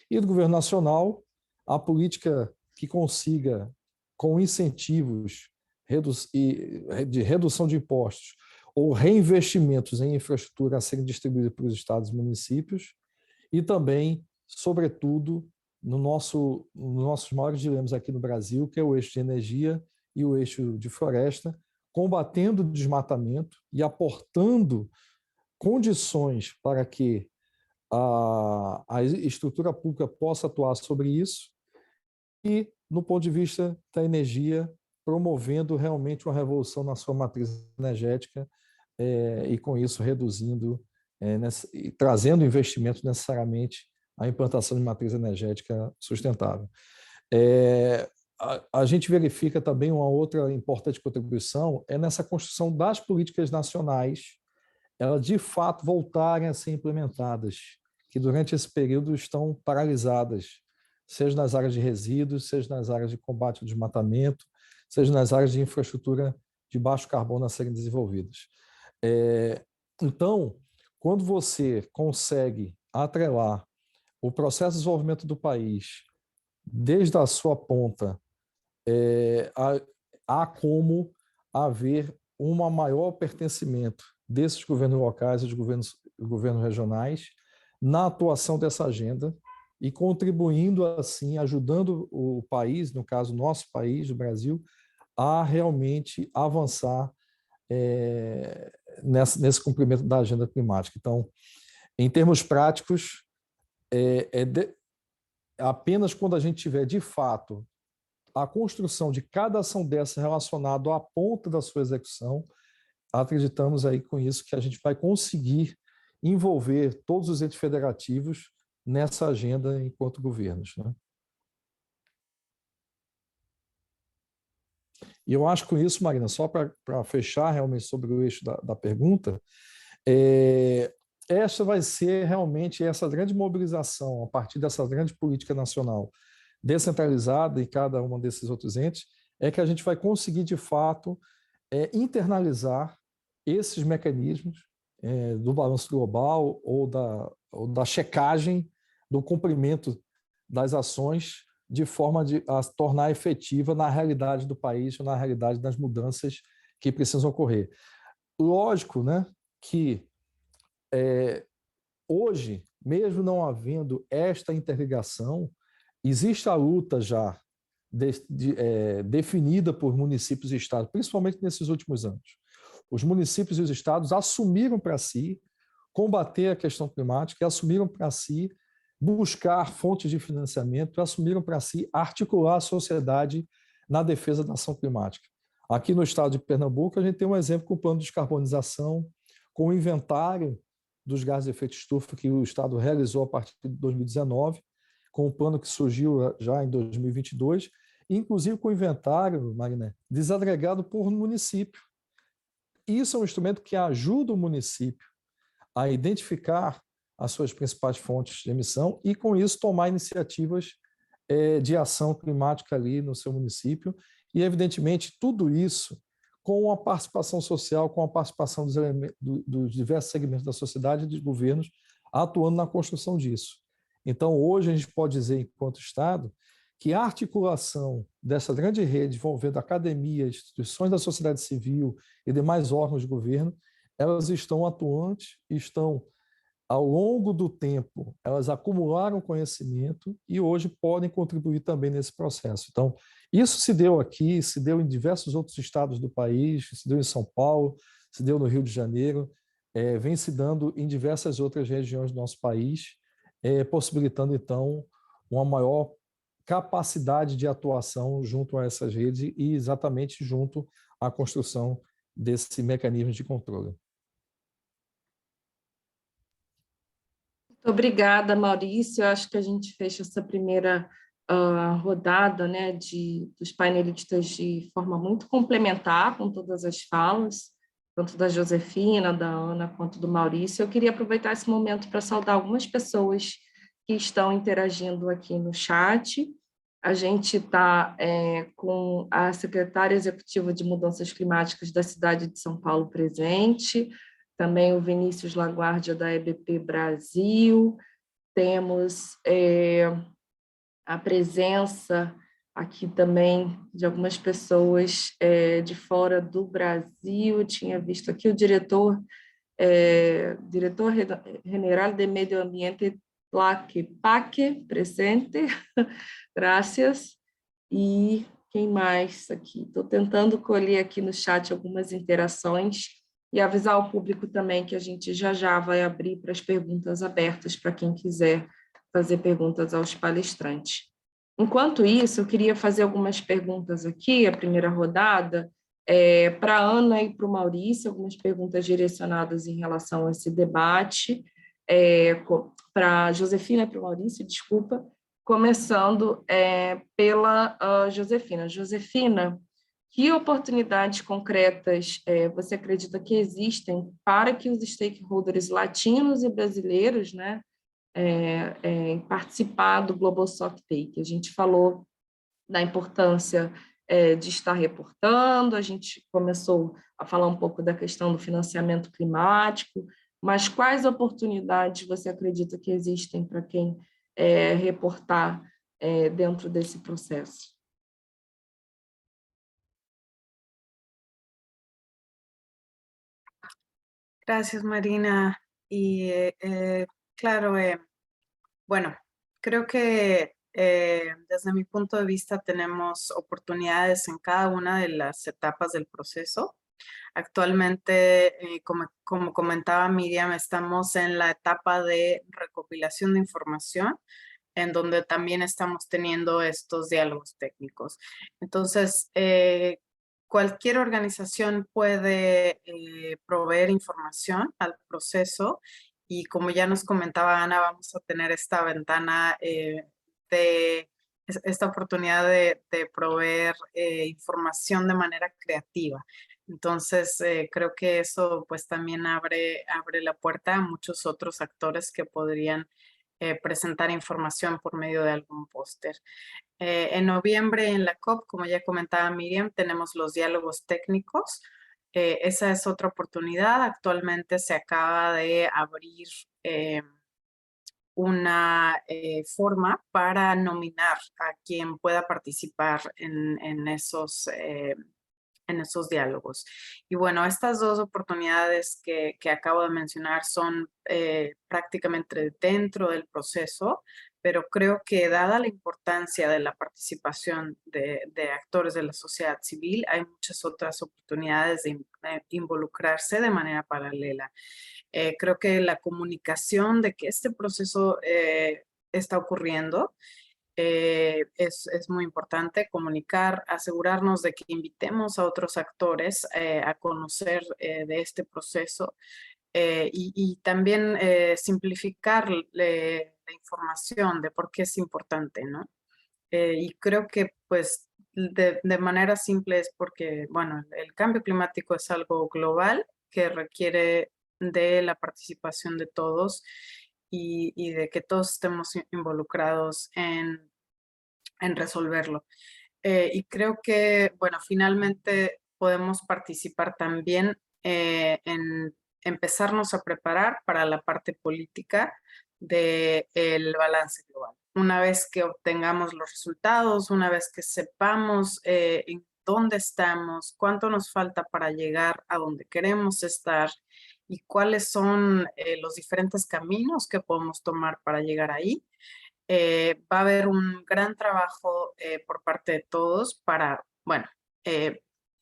E do governo nacional, a política que consiga, com incentivos de redução de impostos ou reinvestimentos em infraestrutura a serem distribuídos para os estados e municípios, e também, sobretudo, nos nossos maiores dilemas aqui no Brasil, que é o eixo de energia e o eixo de floresta, combatendo o desmatamento e aportando condições para que a estrutura pública possa atuar sobre isso e, no ponto de vista da energia, promovendo realmente uma revolução na sua matriz energética e, com isso, reduzindo e trazendo investimentos necessariamente à implantação de matriz energética sustentável. A gente verifica também uma outra importante contribuição nessa construção das políticas nacionais, elas de fato voltarem a ser implementadas, que durante esse período estão paralisadas, seja nas áreas de resíduos, seja nas áreas de combate ao desmatamento, seja nas áreas de infraestrutura de baixo carbono a serem desenvolvidas. Então, quando você consegue atrelar o processo de desenvolvimento do país, desde a sua ponta, há como haver um maior pertencimento desses governos locais e dos governos regionais na atuação dessa agenda e contribuindo assim, ajudando o país, no caso nosso país, o Brasil, a realmente avançar nesse cumprimento da agenda climática. Então, em termos práticos, apenas quando a gente tiver, de fato, a construção de cada ação dessa relacionada à ponta da sua execução, acreditamos aí com isso que a gente vai conseguir envolver todos os entes federativos nessa agenda enquanto governos, né? E eu acho com isso, Marina, só para fechar realmente sobre o eixo da pergunta, essa vai ser realmente essa grande mobilização a partir dessa grande política nacional descentralizada em cada um desses outros entes, que a gente vai conseguir, de fato, internalizar esses mecanismos do balanço global ou da checagem do cumprimento das ações de forma a tornar efetiva na realidade do país, na realidade das mudanças que precisam ocorrer. Lógico, né, que hoje, mesmo não havendo esta interligação, existe a luta já definida por municípios e estados, principalmente nesses últimos anos. Os municípios e os estados assumiram para si combater a questão climática, assumiram para si buscar fontes de financiamento, assumiram para si articular a sociedade na defesa da ação climática. Aqui no estado de Pernambuco, a gente tem um exemplo com o plano de descarbonização, com o inventário dos gases de efeito estufa que o estado realizou a partir de 2019, com o plano que surgiu já em 2022, inclusive com o inventário, Marina, desagregado por município. Isso é um instrumento que ajuda o município a identificar as suas principais fontes de emissão e, com isso, tomar iniciativas de ação climática ali no seu município. E, evidentemente, tudo isso com a participação social, com a participação dos diversos segmentos da sociedade e dos governos atuando na construção disso. Então, hoje a gente pode dizer, enquanto Estado, que a articulação dessa grande rede envolvendo academia, instituições da sociedade civil e demais órgãos de governo, elas estão atuantes, estão, ao longo do tempo, elas acumularam conhecimento e hoje podem contribuir também nesse processo. Então, isso se deu aqui, se deu em diversos outros estados do país, se deu em São Paulo, se deu no Rio de Janeiro, vem se dando em diversas outras regiões do nosso país, possibilitando, então, uma maior capacidade de atuação junto a essas redes e exatamente junto à construção desse mecanismo de controle. Muito obrigada, Maurício. Eu acho que a gente fecha essa primeira rodada, né, dos painelistas de forma muito complementar com todas as falas, tanto da Josefina, da Ana, quanto do Maurício. Eu queria aproveitar esse momento para saudar algumas pessoas que estão interagindo aqui no chat. A gente está com a secretária executiva de Mudanças Climáticas da cidade de São Paulo presente, também o Vinícius Laguardia, da EBP Brasil, temos a presença aqui também de algumas pessoas de fora do Brasil. Eu tinha visto aqui o diretor general de Medio Ambiente, PAC, presente, graças. E quem mais aqui? Estou tentando colher aqui no chat algumas interações e avisar ao público também que a gente já vai abrir para as perguntas abertas para quem quiser fazer perguntas aos palestrantes. Enquanto isso, eu queria fazer algumas perguntas aqui, a primeira rodada, para a Ana e para o Maurício, algumas perguntas direcionadas em relação a esse debate, para a Josefina e para o Maurício, desculpa, começando pela Josefina. Josefina, que oportunidades concretas você acredita que existem para que os stakeholders latinos e brasileiros, né, participar do Global Stocktake? A gente falou da importância de estar reportando, a gente começou a falar um pouco da questão do financiamento climático, mas quais oportunidades você acredita que existem para quem reportar dentro desse processo? Gracias, Marina. Y claro, bueno, creo que desde mi punto de vista tenemos oportunidades en cada una de las etapas del proceso. Actualmente, como comentaba Miriam, estamos en la etapa de recopilación de información, en donde también estamos teniendo estos diálogos técnicos. Entonces, cualquier organización puede proveer información al proceso y, como ya nos comentaba Ana, vamos a tener esta ventana esta oportunidad de proveer información de manera creativa. Entonces, creo que eso pues también abre la puerta a muchos otros actores que podrían presentar información por medio de algún póster. En noviembre en la COP, como ya comentaba Miriam, tenemos los diálogos técnicos. Esa es otra oportunidad. Actualmente se acaba de abrir una forma para nominar a quien pueda participar en esos diálogos. Y bueno, estas dos oportunidades que acabo de mencionar son prácticamente dentro del proceso, pero creo que dada la importancia de la participación de actores de la sociedad civil, hay muchas otras oportunidades de involucrarse de manera paralela. Creo que la comunicación de que este proceso está ocurriendo es muy importante. Comunicar, asegurarnos de que invitemos a otros actores a conocer de este proceso y también simplificar la información de por qué es importante, ¿no? Y creo que pues de manera simple es porque, bueno, el cambio climático es algo global que requiere de la participación de todos y de que todos estemos involucrados en resolverlo. Y creo que, bueno, finalmente podemos participar también en empezarnos a preparar para la parte política del balance global. Una vez que obtengamos los resultados, una vez que sepamos en dónde estamos, cuánto nos falta para llegar a donde queremos estar y cuáles son los diferentes caminos que podemos tomar para llegar ahí, va a haber un gran trabajo por parte de todos para, bueno,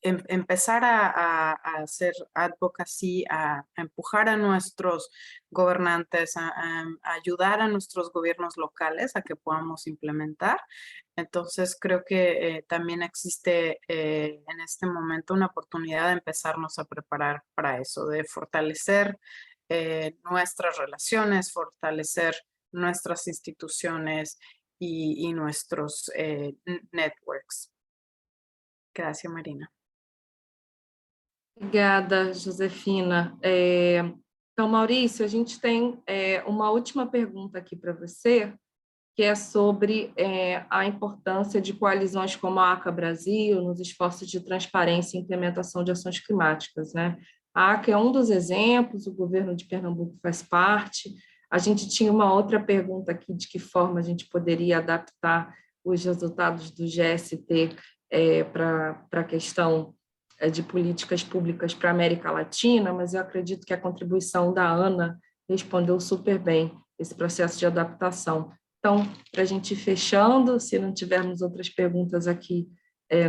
empezar a hacer advocacy, a empujar a nuestros gobernantes, a ayudar a nuestros gobiernos locales a que podamos implementar. Entonces creo que también existe en este momento una oportunidad de empezarnos a preparar para eso, de fortalecer nuestras relaciones, fortalecer nuestras instituciones y nuestros networks. Gracias, Marina. Obrigada, Josefina. Então, Maurício, a gente tem uma última pergunta aqui para você, que é sobre a importância de coalizões como a ACA Brasil nos esforços de transparência e implementação de ações climáticas, né? A ACA é um dos exemplos, o governo de Pernambuco faz parte. A gente tinha uma outra pergunta aqui, de que forma a gente poderia adaptar os resultados do GST para a questão de políticas públicas para a América Latina, mas eu acredito que a contribuição da Ana respondeu super bem esse processo de adaptação. Então, para a gente ir fechando, se não tivermos outras perguntas aqui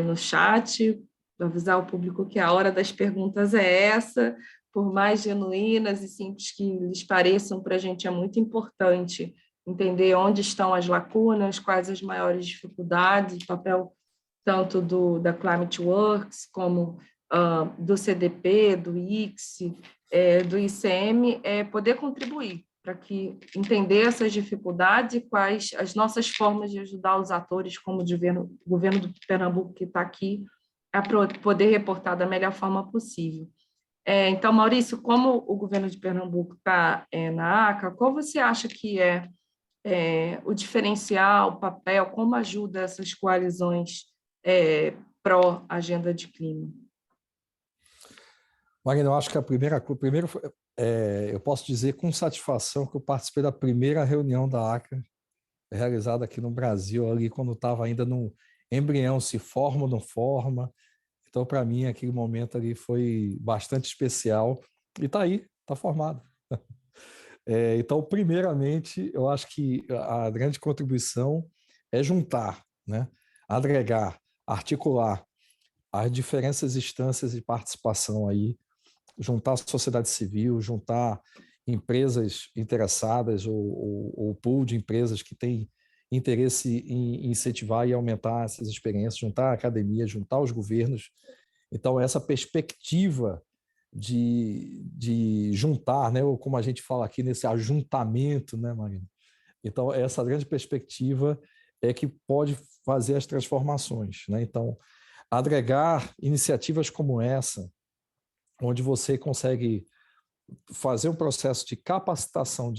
no chat, vou avisar o público que a hora das perguntas é essa, por mais genuínas e simples que lhes pareçam, para a gente é muito importante entender onde estão as lacunas, quais as maiores dificuldades, o papel tanto da Climate Works, como do CDP, do ICSE, do ICM, poder contribuir para que entender essas dificuldades e quais as nossas formas de ajudar os atores, como o governo do Pernambuco que está aqui, a poder reportar da melhor forma possível. Então, Maurício, como o governo de Pernambuco está na ACA, qual você acha que é o diferencial, o papel, como ajuda essas coalizões pró-agenda de clima? Marina, eu acho que primeiro eu posso dizer com satisfação que eu participei da primeira reunião da ACA realizada aqui no Brasil, ali quando estava ainda no embrião, se forma ou não forma. Então, para mim, aquele momento ali foi bastante especial e está aí, está formado. Então, primeiramente, eu acho que a grande contribuição é juntar, né? Agregar, articular as diferentes instâncias de participação aí, juntar a sociedade civil, juntar empresas interessadas ou pool de empresas que têm interesse em incentivar e aumentar essas experiências, juntar a academia, juntar os governos. Então, essa perspectiva de juntar, né, ou como a gente fala aqui, nesse ajuntamento, né, Marina? Então, essa grande perspectiva é que pode fazer as transformações, né? Então, agregar iniciativas como essa, onde você consegue fazer um processo de capacitação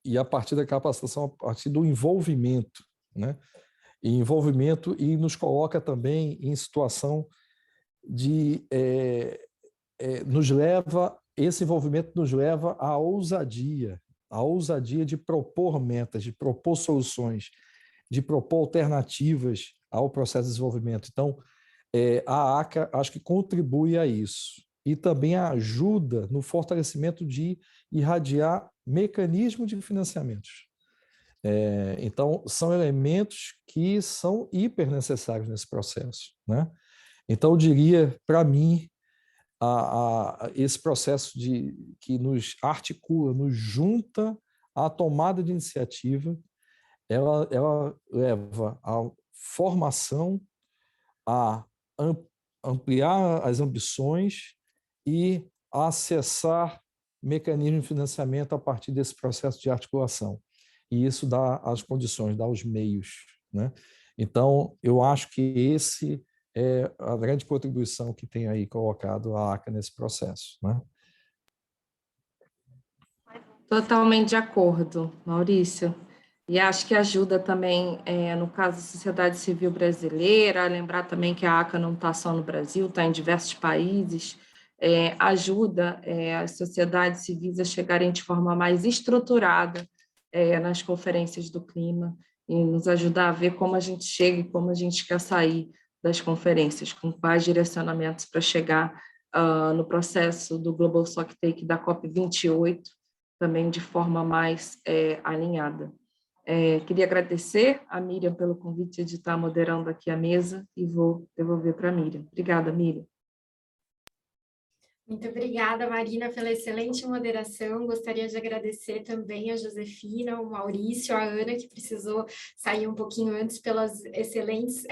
e a partir da capacitação, a partir do envolvimento, né? E nos coloca também em situação de esse envolvimento nos leva à ousadia de propor metas, de propor soluções, de propor alternativas ao processo de desenvolvimento. Então, a ACA acho que contribui a isso e também ajuda no fortalecimento de irradiar mecanismos de financiamentos. Então, são elementos que são hiper necessários nesse processo, né? Então, eu diria, para mim, esse processo que nos articula, nos junta à tomada de iniciativa, ela leva à formação, a ampliar as ambições e a acessar mecanismos de financiamento a partir desse processo de articulação. E isso dá as condições, dá os meios, né? Então, eu acho que esse é a grande contribuição que tem aí colocado a ACA nesse processo, né? Totalmente de acordo, Maurício. E acho que ajuda também, no caso da sociedade civil brasileira, a lembrar também que a ACA não está só no Brasil, está em diversos países, ajuda as sociedades civis a chegarem de forma mais estruturada nas conferências do clima e nos ajudar a ver como a gente chega e como a gente quer sair das conferências, com quais direcionamentos para chegar no processo do Global Stocktake da COP28, também de forma mais alinhada. Queria agradecer a Miriam pelo convite de estar moderando aqui a mesa e vou devolver para a Miriam. Obrigada, Miriam. Muito obrigada, Marina, pela excelente moderação. Gostaria de agradecer também a Josefina, o Maurício, a Ana, que precisou sair um pouquinho antes, pelas excelentes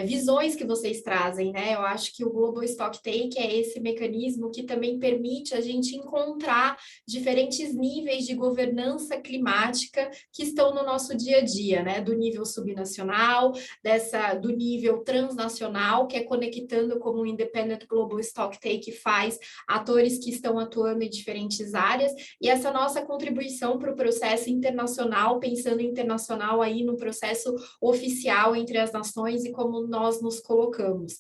visões que vocês trazem, né? Eu acho que o Global Stocktake é esse mecanismo que também permite a gente encontrar diferentes níveis de governança climática que estão no nosso dia a dia, né? Do nível subnacional, do nível transnacional, que é conectando como o Independent Global Stocktake faz, atores que estão atuando em diferentes áreas, e essa nossa contribuição para o processo internacional, pensando internacional aí no processo oficial entre as nações e como nós nos colocamos.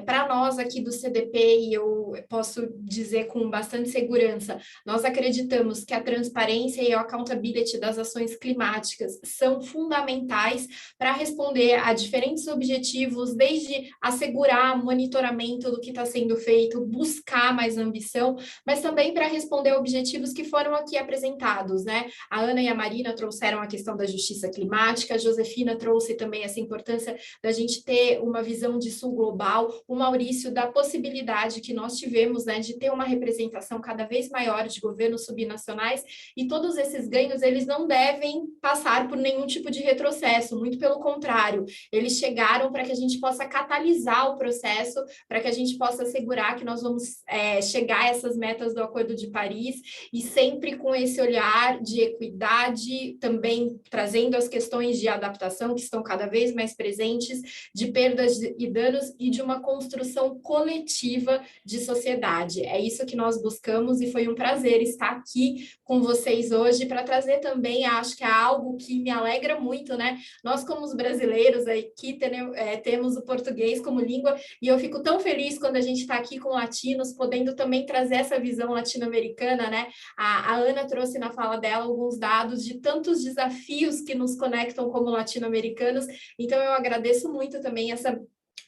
Para nós aqui do CDP, e eu posso dizer com bastante segurança, nós acreditamos que a transparência e a accountability das ações climáticas são fundamentais para responder a diferentes objetivos, desde assegurar monitoramento do que está sendo feito, buscar mais ambição, mas também para responder a objetivos que foram aqui apresentados, né? A Ana e a Marina trouxeram a questão da justiça climática, a Josefina trouxe também essa importância da gente ter uma visão de sul global, o Maurício da possibilidade que nós tivemos, né, de ter uma representação cada vez maior de governos subnacionais, e todos esses ganhos, eles não devem passar por nenhum tipo de retrocesso, muito pelo contrário, eles chegaram para que a gente possa catalisar o processo, para que a gente possa assegurar que nós vamos chegar a essas metas do Acordo de Paris, e sempre com esse olhar de equidade, também trazendo as questões de adaptação que estão cada vez mais presentes, de perdas e danos e de uma construção coletiva de sociedade. É isso que nós buscamos e foi um prazer estar aqui com vocês hoje para trazer também, acho que é algo que me alegra muito, né? Nós, como os brasileiros aqui, temos o português como língua, e eu fico tão feliz quando a gente está aqui com latinos, podendo também trazer essa visão latino-americana, né? A Ana trouxe na fala dela alguns dados de tantos desafios que nos conectam como latino-americanos, então eu agradeço muito também essa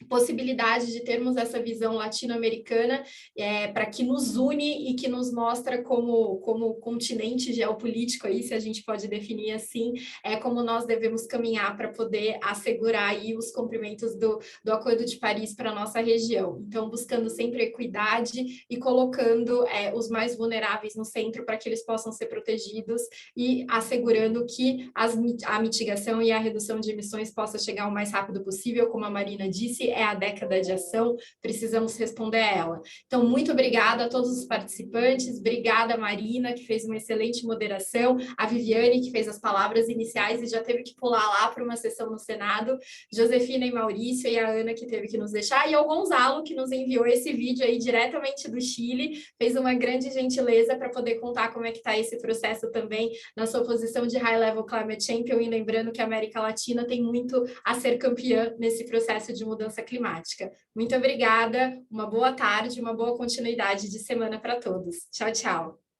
possibilidade de termos essa visão latino-americana para que nos une e que nos mostra como continente geopolítico aí, se a gente pode definir assim, como nós devemos caminhar para poder assegurar aí os cumprimentos do Acordo de Paris para a nossa região. Então, buscando sempre equidade e colocando os mais vulneráveis no centro para que eles possam ser protegidos e assegurando que a mitigação e a redução de emissões possa chegar o mais rápido possível, como a Marina disse, é a década de ação, precisamos responder a ela. Então, muito obrigada a todos os participantes, obrigada a Marina, que fez uma excelente moderação, a Viviane, que fez as palavras iniciais e já teve que pular lá para uma sessão no Senado, Josefina e Maurício, e a Ana, que teve que nos deixar, e ao Gonzalo, que nos enviou esse vídeo aí diretamente do Chile, fez uma grande gentileza para poder contar como é que está esse processo também na sua posição de High Level Climate Champion, e lembrando que a América Latina tem muito a ser campeã nesse processo de mudança climática. Muito obrigada, uma boa tarde, uma boa continuidade de semana para todos. Tchau, tchau.